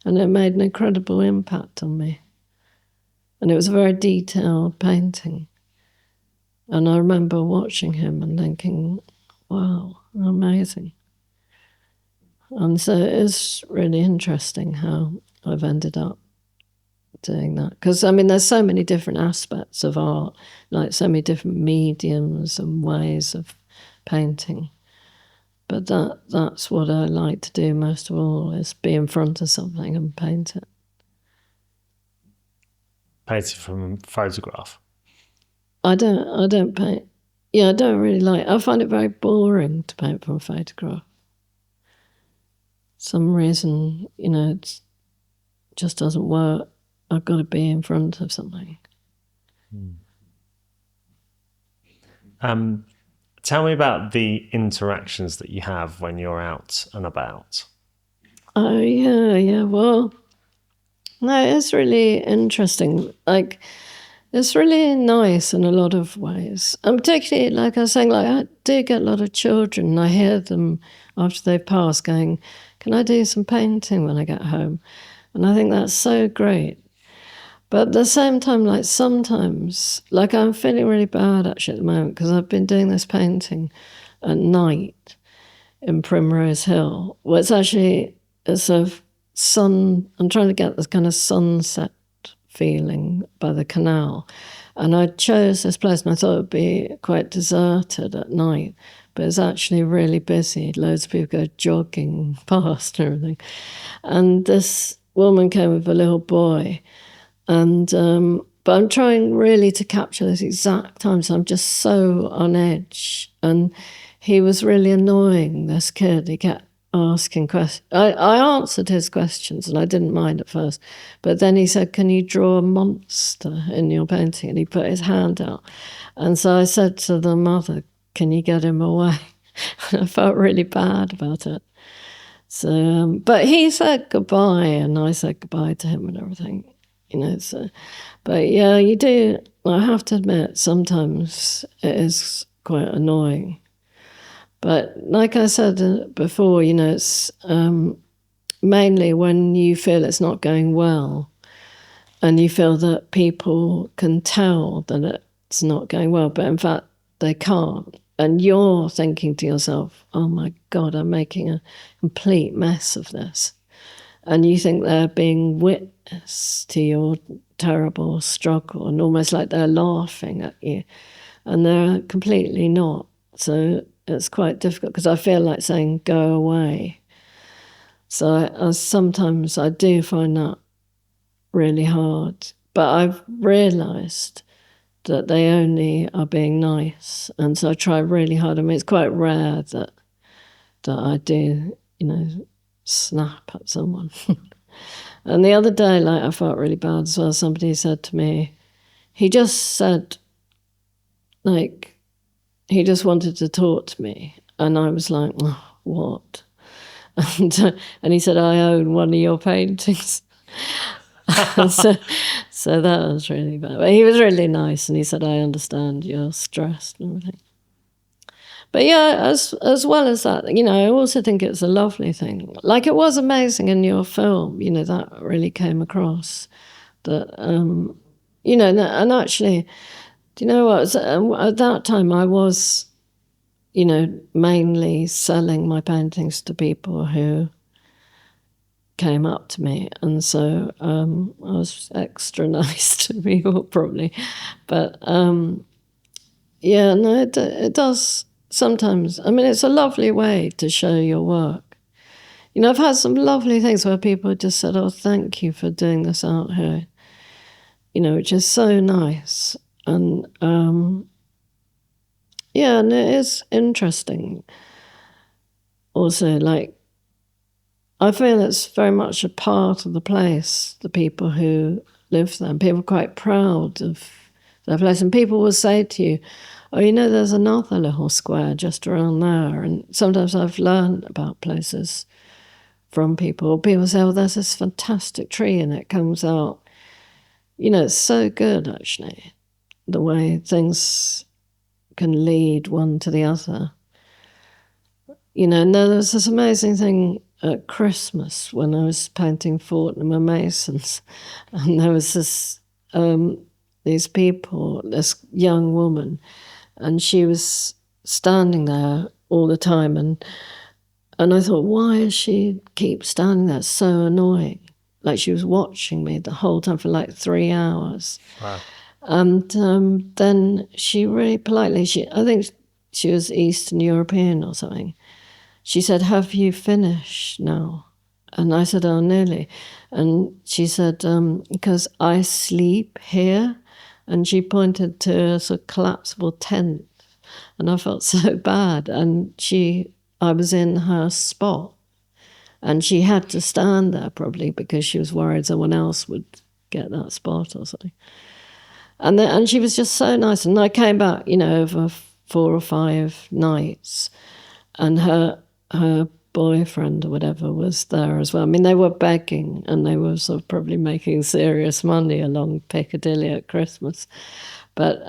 and it made an incredible impact on me. And it was a very detailed painting. And I remember watching him and thinking, wow, amazing. And so it's really interesting how I've ended up doing that. Because, I mean, there's so many different aspects of art, like so many different mediums and ways of painting. But that's what I like to do most of all, is be in front of something and paint it. Painted from a photograph. I don't paint. Yeah, I don't really like. I find it very boring to paint from a photograph. Some reason, it just doesn't work. I've got to be in front of something. Tell me about the interactions that you have when you're out and about. Oh yeah. Well, no, it's really interesting. Like, it's really nice in a lot of ways. And particularly, like I was saying, like I do get a lot of children, and I hear them after they've passed going, "Can I do some painting when I get home?" And I think that's so great. But at the same time, like sometimes, like I'm feeling really bad actually at the moment because I've been doing this painting at night in Primrose Hill. Well, it's a sun. I'm trying to get this kind of sunset feeling by the canal, and I chose this place, and I thought it would be quite deserted at night, but it's actually really busy. Loads of people go jogging past and everything, and this woman came with a little boy, and but I'm trying really to capture this exact time, so I'm just so on edge. And he was really annoying, this kid. He kept asking questions. I answered his questions, and I didn't mind at first. But then he said, "Can you draw a monster in your painting?" And he put his hand out. And so I said to the mother, "Can you get him away?" I felt really bad about it. So, but he said goodbye, and I said goodbye to him and everything. So, but yeah, you do. I have to admit, sometimes it is quite annoying. But like I said before, it's mainly when you feel it's not going well, and you feel that people can tell that it's not going well, but in fact they can't. And you're thinking to yourself, "Oh my God, I'm making a complete mess of this." And you think they're being witness to your terrible struggle, and almost like they're laughing at you, and they're completely not. So it's quite difficult because I feel like saying go away. So sometimes I do find that really hard, but I've realised that they only are being nice, and so I try really hard. I mean, it's quite rare that I do snap at someone. And the other day, like, I felt really bad as well. Somebody said to me, he just said, like, he just wanted to talk to me. And I was like, oh, what? And he said, I own one of your paintings. so that was really bad. But he was really nice, and he said, I understand you're stressed and everything. But yeah, as well as that, I also think it's a lovely thing. Like, it was amazing in your film, that really came across. That, and actually, do you know what? At that time, I was, mainly selling my paintings to people who came up to me, and so I was extra nice to people probably, but yeah, no, it does sometimes. I mean, it's a lovely way to show your work. I've had some lovely things where people just said, "Oh, thank you for doing this out here," which is so nice, and yeah, and it is interesting. Also, like, I feel it's very much a part of the place, the people who live there. And people are quite proud of their place. And people will say to you, oh, there's another little square just around there. And sometimes I've learned about places from people. People say, oh, there's this fantastic tree and it comes out. It's so good, actually, the way things can lead one to the other. And there was this amazing thing at Christmas when I was painting Fortnum and Masons, and there was these people, this young woman, and she was standing there all the time, and I thought, why does she keep standing there? It's so annoying. Like, she was watching me the whole time for like 3 hours. Wow. And then she really politely, I think she was Eastern European or something. She said, have you finished now? And I said, oh, nearly. And she said, because I sleep here. And she pointed to a sort of collapsible tent. And I felt so bad. And I was in her spot. And she had to stand there probably because she was worried someone else would get that spot or something. And she was just so nice. And I came back, over 4 or 5 nights. And her boyfriend or whatever was there as well. I mean, they were begging and they were sort of probably making serious money along Piccadilly at Christmas. But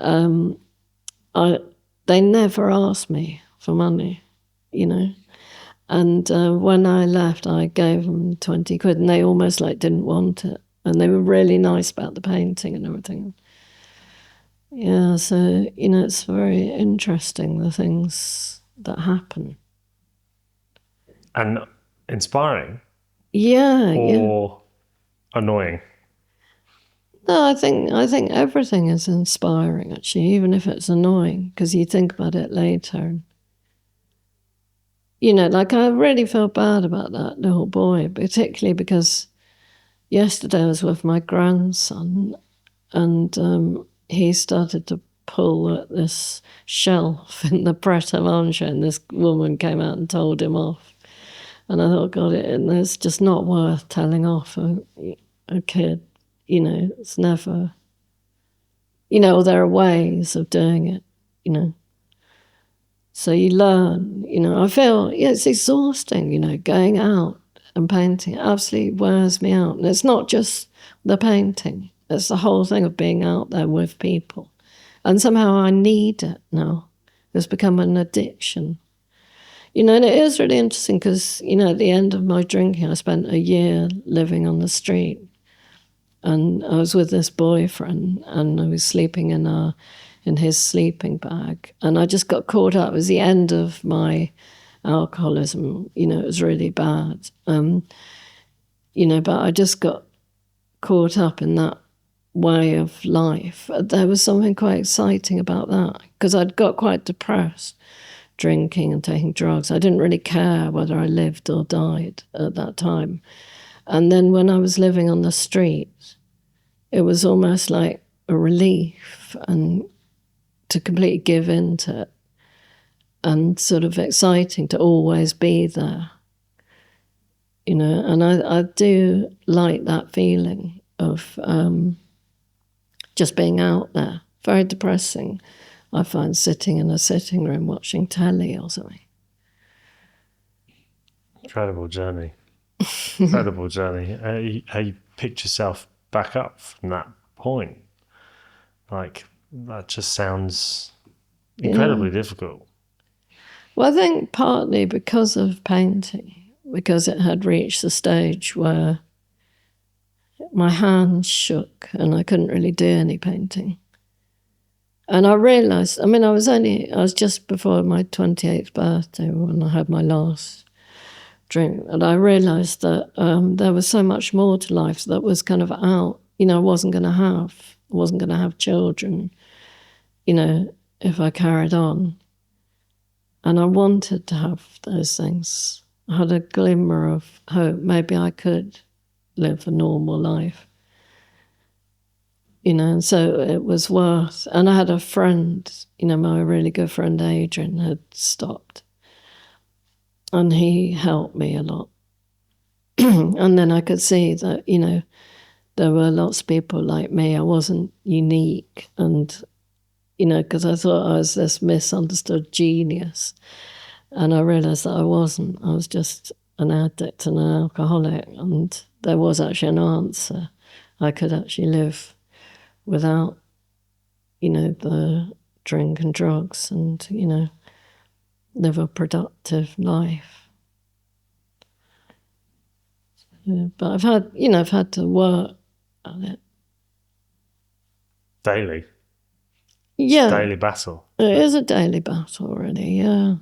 they never asked me for money, And when I left, I gave them 20 quid and they almost like didn't want it. And they were really nice about the painting and everything. Yeah, so, it's very interesting, the things that happen. And inspiring? Yeah. Or annoying? No, I think everything is inspiring, actually, even if it's annoying, because you think about it later. Like, I really feel bad about that little boy, particularly because yesterday I was with my grandson and he started to pull at this shelf in the pret-a-manger and this woman came out and told him off. And I thought, God, it's just not worth telling off a kid. It's never, there are ways of doing it, So you learn, I feel, it's exhausting, going out and painting. It absolutely wears me out. And it's not just the painting. It's the whole thing of being out there with people. And somehow I need it now. It's become an addiction. And it is really interesting because, at the end of my drinking, I spent a year living on the street. And I was with this boyfriend and I was sleeping in his sleeping bag. And I just got caught up. It was the end of my alcoholism. It was really bad. But I just got caught up in that way of life. There was something quite exciting about that because I'd got quite depressed drinking and taking drugs. I didn't really care whether I lived or died at that time. And then when I was living on the street, it was almost like a relief and to completely give in to it and sort of exciting to always be there. And I do like that feeling of just being out there. Very depressing, I find, sitting in a sitting room watching telly or something. Incredible journey. Incredible journey. How you picked yourself back up from that point. Like, that just sounds Yeah. incredibly difficult. Well, I think partly because of painting, because it had reached the stage where my hands shook and I couldn't really do any painting. And I realised, I mean, I was just before my 28th birthday when I had my last drink, and I realised that there was so much more to life that was kind of out. I wasn't going to have children, if I carried on. And I wanted to have those things. I had a glimmer of hope. Maybe I could live a normal life. And so it was worth. And I had a friend, my really good friend Adrian had stopped. And he helped me a lot. And then I could see that, there were lots of people like me. I wasn't unique. And, because I thought I was this misunderstood genius. And I realised that I wasn't. I was just an addict and an alcoholic. And there was actually an answer. I could actually live without, the drink and drugs and, live a productive life. Yeah, but I've had to work at it. Daily. Yeah. Daily battle. It is a daily battle, really, yeah.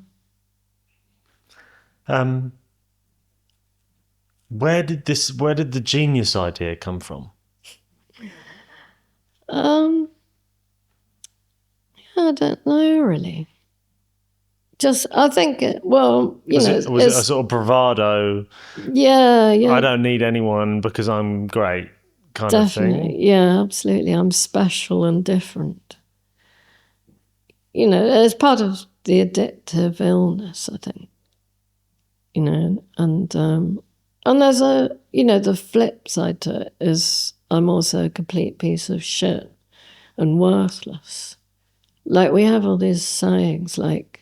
Where did the genius idea come from? I don't know, really. Just, I think, Was it a sort of bravado? Yeah. I don't need anyone because I'm great kind Definitely. of thing. Yeah, absolutely. I'm special and different. It's part of the addictive illness, I think. And there's the flip side to it is I'm also a complete piece of shit and worthless. Like, we have all these sayings like,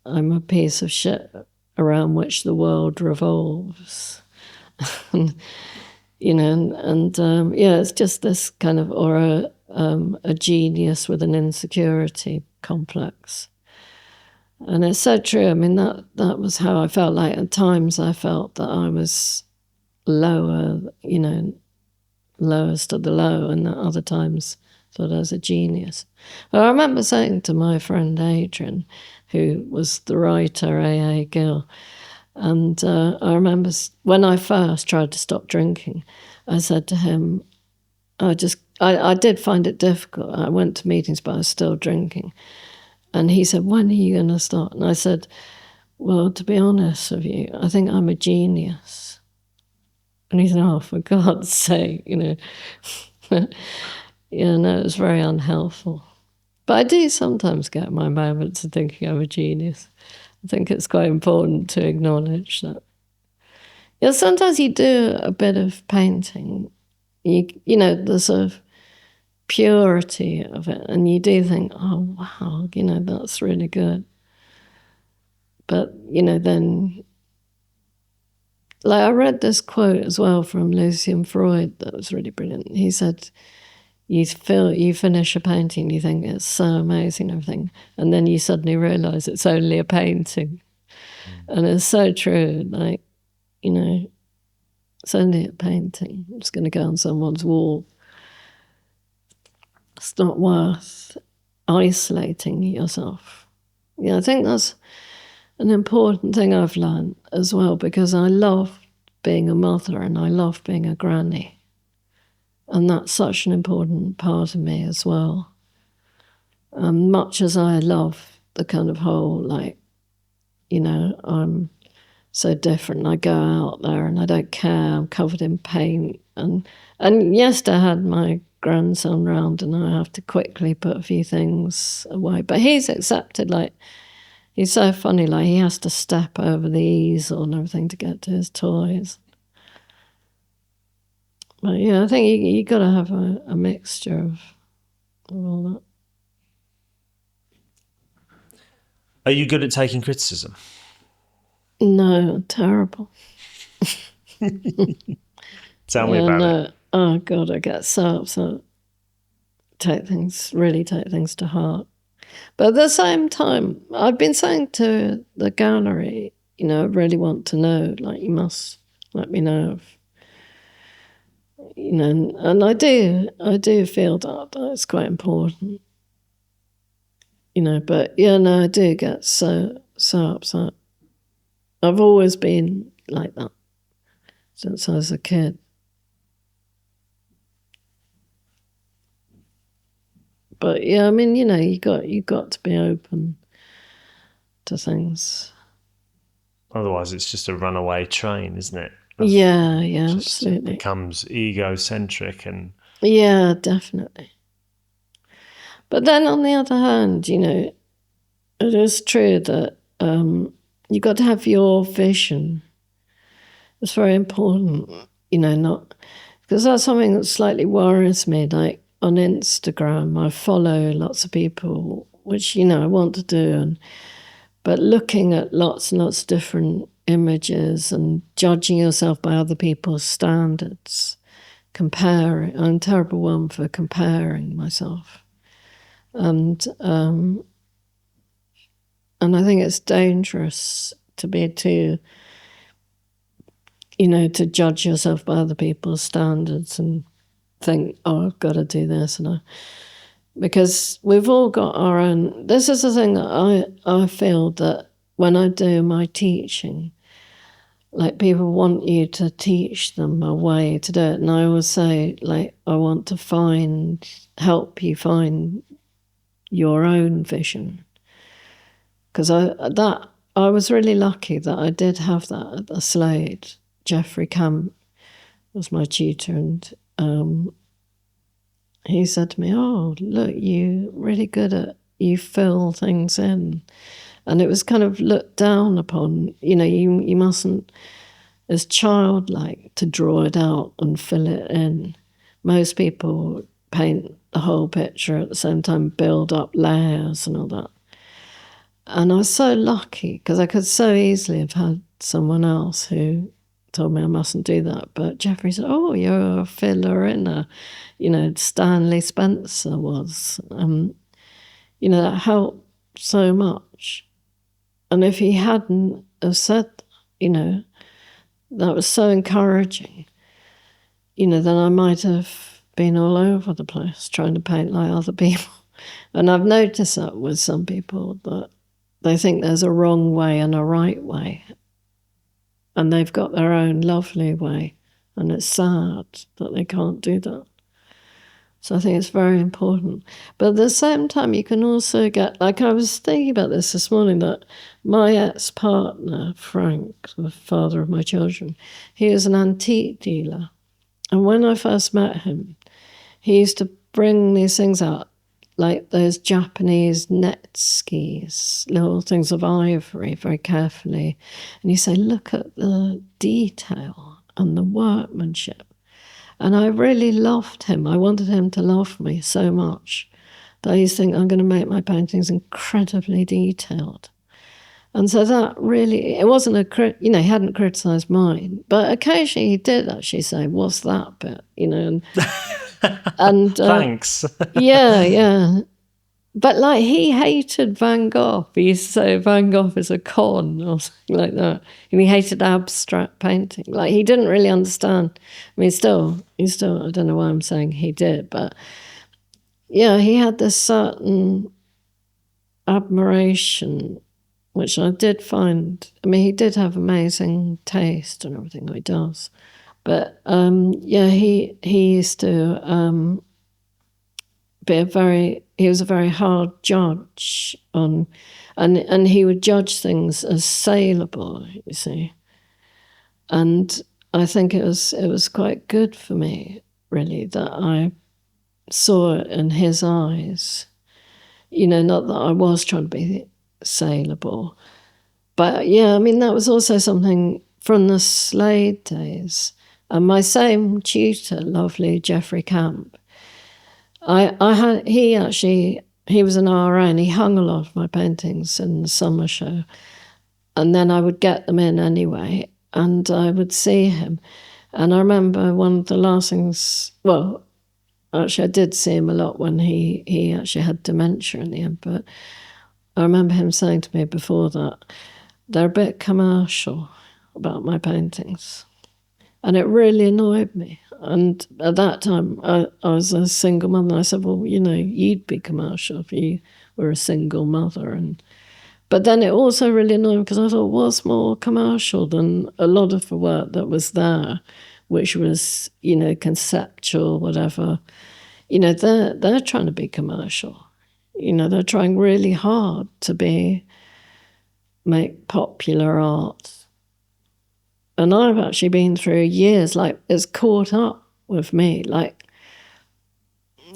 I'm a piece of shit around which the world revolves. and, it's just this kind of, or a genius with an insecurity complex. And it's so true. I mean, that was how I felt. Like, at times I felt that I was lower, lowest of the low, and at other times thought I was a genius. But I remember saying to my friend Adrian, who was the writer, A.A. Gill, and I remember when I first tried to stop drinking, I said to him, I did find it difficult. I went to meetings, but I was still drinking. And he said, when are you going to start? And I said, well, to be honest with you, I think I'm a genius. And he said, oh, for God's sake, no, it was very unhelpful. But I do sometimes get my moments of thinking I'm a genius. I think it's quite important to acknowledge that. Yeah, sometimes you do a bit of painting, the sort of purity of it, and you do think, oh, wow, that's really good. But, then, like, I read this quote as well from Lucian Freud that was really brilliant. He said, you finish a painting, you think it's so amazing, everything, and then you suddenly realise it's only a painting. And it's so true. Like, it's only a painting. It's going to go on someone's wall. It's not worth isolating yourself. I think that's an important thing I've learned as well, because I love being a mother and I love being a granny. And that's such an important part of me as well. Much as I love the kind of whole, like, I'm so different. I go out there and I don't care. I'm covered in paint. And yesterday I had my grandson round and I have to quickly put a few things away. But he's accepted, like, he's so funny, like, he has to step over the easel and everything to get to his toys. But yeah, I think you got to have a mixture of all that. Are you good at taking criticism? No, terrible. Tell me about it. Oh God, I get so upset. Really take things to heart. But at the same time, I've been saying to the gallery, I really want to know, like, you must let me know if, and I do feel that it's quite important, but I do get so upset. I've always been like that since I was a kid. But yeah, I mean, you got to be open to things. Otherwise, it's just a runaway train, isn't it? Yeah, Just absolutely. becomes egocentric and Yeah, definitely. But then on the other hand, it is true that you got to have your vision. It's very important, not because that's something that slightly worries me. Like on Instagram, I follow lots of people, which I want to do, but looking at lots and lots of different images and judging yourself by other people's standards, comparing. I'm a terrible one for comparing myself. And I think it's dangerous to be too, to judge yourself by other people's standards and think, oh, I've got to do this. Because we've all got our own. This is the thing that I feel that when I do my teaching, like people want you to teach them a way to do it. And I always say, like, I want to help you find your own vision. Because I was really lucky that I did have that at the Slade. Jeffrey Camp was my tutor, and he said to me, "Oh, look, you're really good you fill things in," and it was kind of looked down upon. You mustn't, as childlike, to draw it out and fill it in. Most people paint the whole picture at the same time, build up layers and all that. And I was so lucky because I could so easily have had someone else who told me I mustn't do that. But Jeffrey said, "Oh, you're a filler in Stanley Spencer was." That helped so much. And if he hadn't have said, that was so encouraging, then I might have been all over the place trying to paint like other people. And I've noticed that with some people that they think there's a wrong way and a right way. And they've got their own lovely way. And it's sad that they can't do that. So I think it's very important. But at the same time, you can also get, like I was thinking about this morning, that my ex-partner, Frank, the father of my children, he was an antique dealer. And when I first met him, he used to bring these things out, like those Japanese net skis, little things of ivory, very carefully. And he'd say, look at the detail and the workmanship. And I really loved him. I wanted him to love me so much that I used to think, I'm going to make my paintings incredibly detailed. And so that really, it wasn't he hadn't criticised mine, but occasionally he did actually say, what's that bit, and thanks. yeah. But like he hated Van Gogh. He used to say Van Gogh is a con or something like that. And he hated abstract painting. Like he didn't really understand. I mean, he still, I don't know why I'm saying he did, but yeah, he had this certain admiration, which I did find. I mean, he did have amazing taste and everything he does. But he used to he was a very hard judge on, and he would judge things as saleable, you see. And I think it was quite good for me, really, that I saw it in his eyes. Not that I was trying to be saleable, but yeah, I mean that was also something from the Slade days. And my same tutor, lovely Jeffrey Camp, he was an RA and he hung a lot of my paintings in the summer show. and then I would get them in anyway, and I would see him. And I remember one of the last things, well, actually I did see him a lot when he actually had dementia in the end, but I remember him saying to me before that, they're a bit commercial about my paintings. And it really annoyed me. And at that time, I was a single mother. And I said, well, you know, you'd be commercial if you were a single mother. But then it also really annoyed me because I thought, what's more commercial than a lot of the work that was there, which was, you know, conceptual, whatever. You know, they're trying to be commercial. You know, they're trying really hard to make popular art. And I've actually been through years, like, it's caught up with me. Like,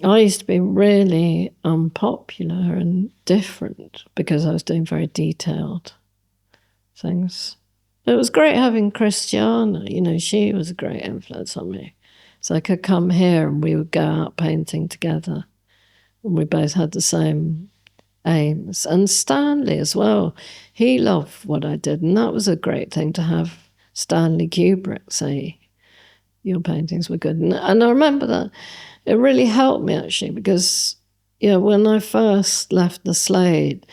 I used to be really unpopular and different because I was doing very detailed things. It was great having Christiana, you know, she was a great influence on me. So I could come here and we would go out painting together. And we both had the same aims. And Stanley as well, he loved what I did. And that was a great thing to have Stanley Kubrick say your paintings were good. And I remember that it really helped me actually because, you know, when I first left the Slade,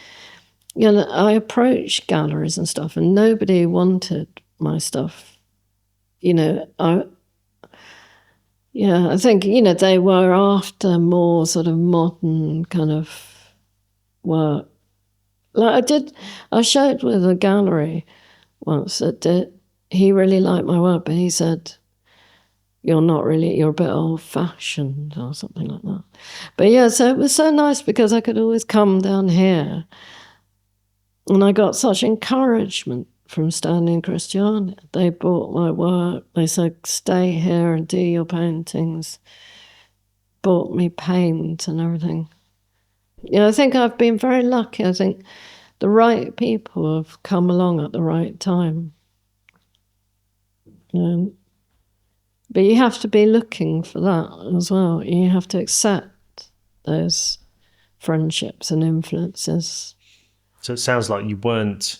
you know, I approached galleries and stuff and nobody wanted my stuff. You know, I think, you know, they were after more sort of modern kind of work. Like I showed with a gallery once that he really liked my work, but he said, you're a bit old-fashioned or something like that. But yeah, so it was so nice because I could always come down here and I got such encouragement from Stanley and Christiane. They bought my work. They said, stay here and do your paintings. Bought me paint and everything. Yeah, I think I've been very lucky. I think the right people have come along at the right time. But you have to be looking for that as well. You have to accept those friendships and influences. So it sounds like you weren't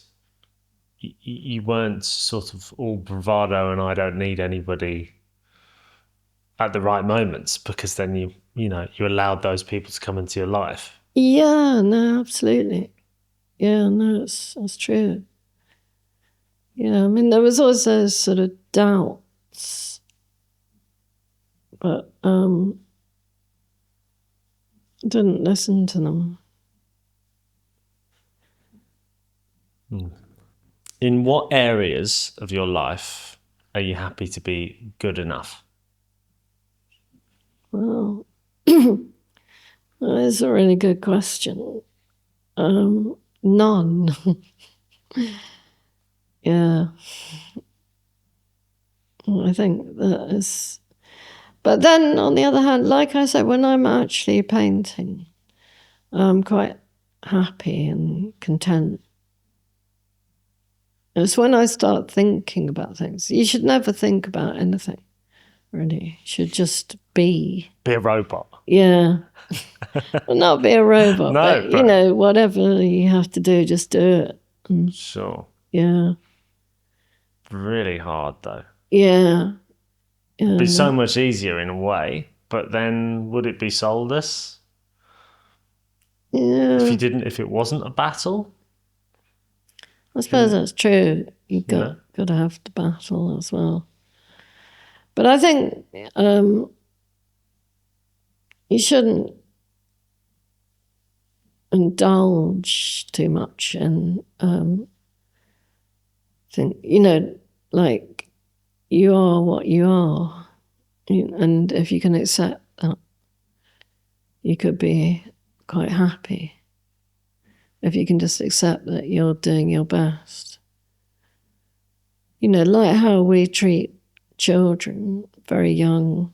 sort of all bravado and I don't need anybody at the right moments, because then you allowed those people to come into your life. Yeah, no, absolutely. Yeah, no, that's true. Yeah, I mean, there was always those sort of doubts, but didn't listen to them. In what areas of your life are you happy to be good enough? Well, that is a really good question. None. Yeah. I think that is. But then, on the other hand, like I said, when I'm actually painting, I'm quite happy and content. It's when I start thinking about things. You should never think about anything, really. You should just be. Be a robot. Yeah. Well, not be a robot, No, but, you know, whatever you have to do, just do it. Sure. Yeah. Really hard, though. Yeah. It'd be so much easier in a way, but then would it be soulless? Yeah. If it wasn't a battle? I suppose that's true. You've got to have the battle as well. But I think you shouldn't indulge too much and think, you know, like you are what you are. And if you can accept that, you could be quite happy. If you can just accept that you're doing your best. You know, like how we treat children, very young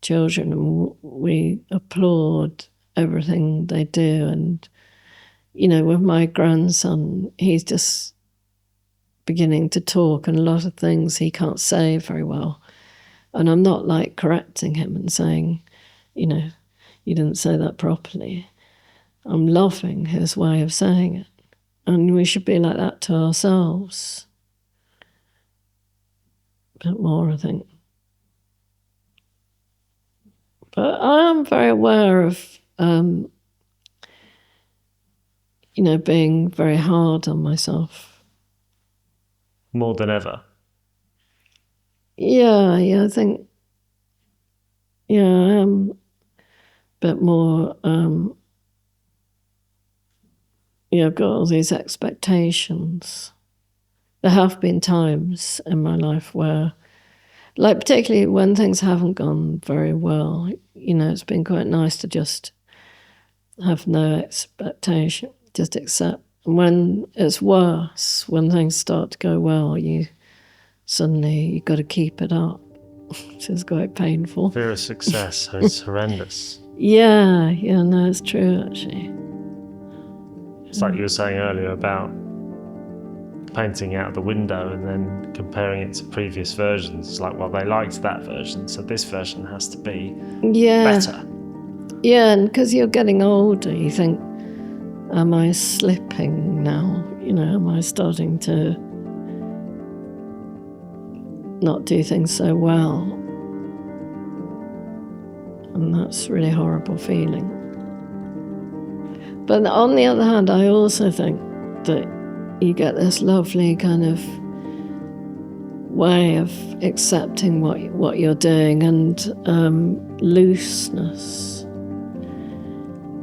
children, and we applaud everything they do. And, you know, with my grandson, he's just beginning to talk, and a lot of things he can't say very well. And I'm not like correcting him and saying, you know, you didn't say that properly. I'm loving his way of saying it. And we should be like that to ourselves. A bit more, I think. But I am very aware of, being very hard on myself. More than ever. Yeah, I think, I am a bit more, I've got all these expectations. There have been times in my life where, like particularly when things haven't gone very well, it's been quite nice to just have no expectation, just accept. And when it's worse, when things start to go well, you've got to keep it up, which is quite painful. Fear of success is horrendous. Yeah, no, it's true actually. It's like you were saying earlier about painting out the window and then comparing it to previous versions. It's like, well, they liked that version, so this version has to be better. Yeah, and because you're getting older, you think, am I slipping now? Am I starting to not do things so well? And that's a really horrible feeling. But on the other hand, I also think that you get this lovely kind of way of accepting what you're doing and looseness.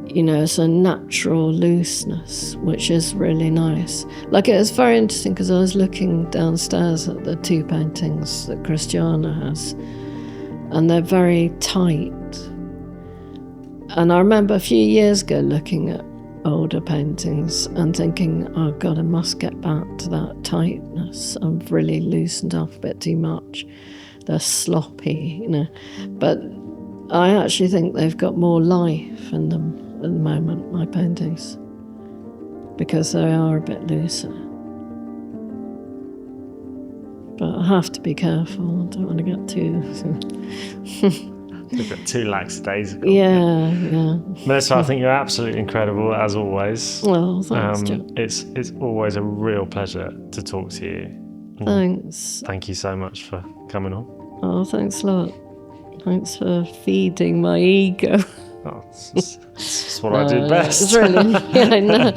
It's a natural looseness, which is really nice. Like, it was very interesting because I was looking downstairs at the two paintings that Christiana has, and they're very tight. And I remember a few years ago looking at older paintings and thinking, oh God, I must get back to that tightness. I've really loosened up a bit too much. They're sloppy, But I actually think they've got more life in them at the moment, my paintings, because they are a bit looser. But I have to be careful. I don't want to get too... We've got too lackadaisical. Yeah. Melissa, I think you're absolutely incredible, as always. Well, thanks, Joe. It's always a real pleasure to talk to you. Thanks. Thank you so much for coming on. Oh, thanks a lot. Thanks for feeding my ego. Oh, it's what I do best. It's really, I know.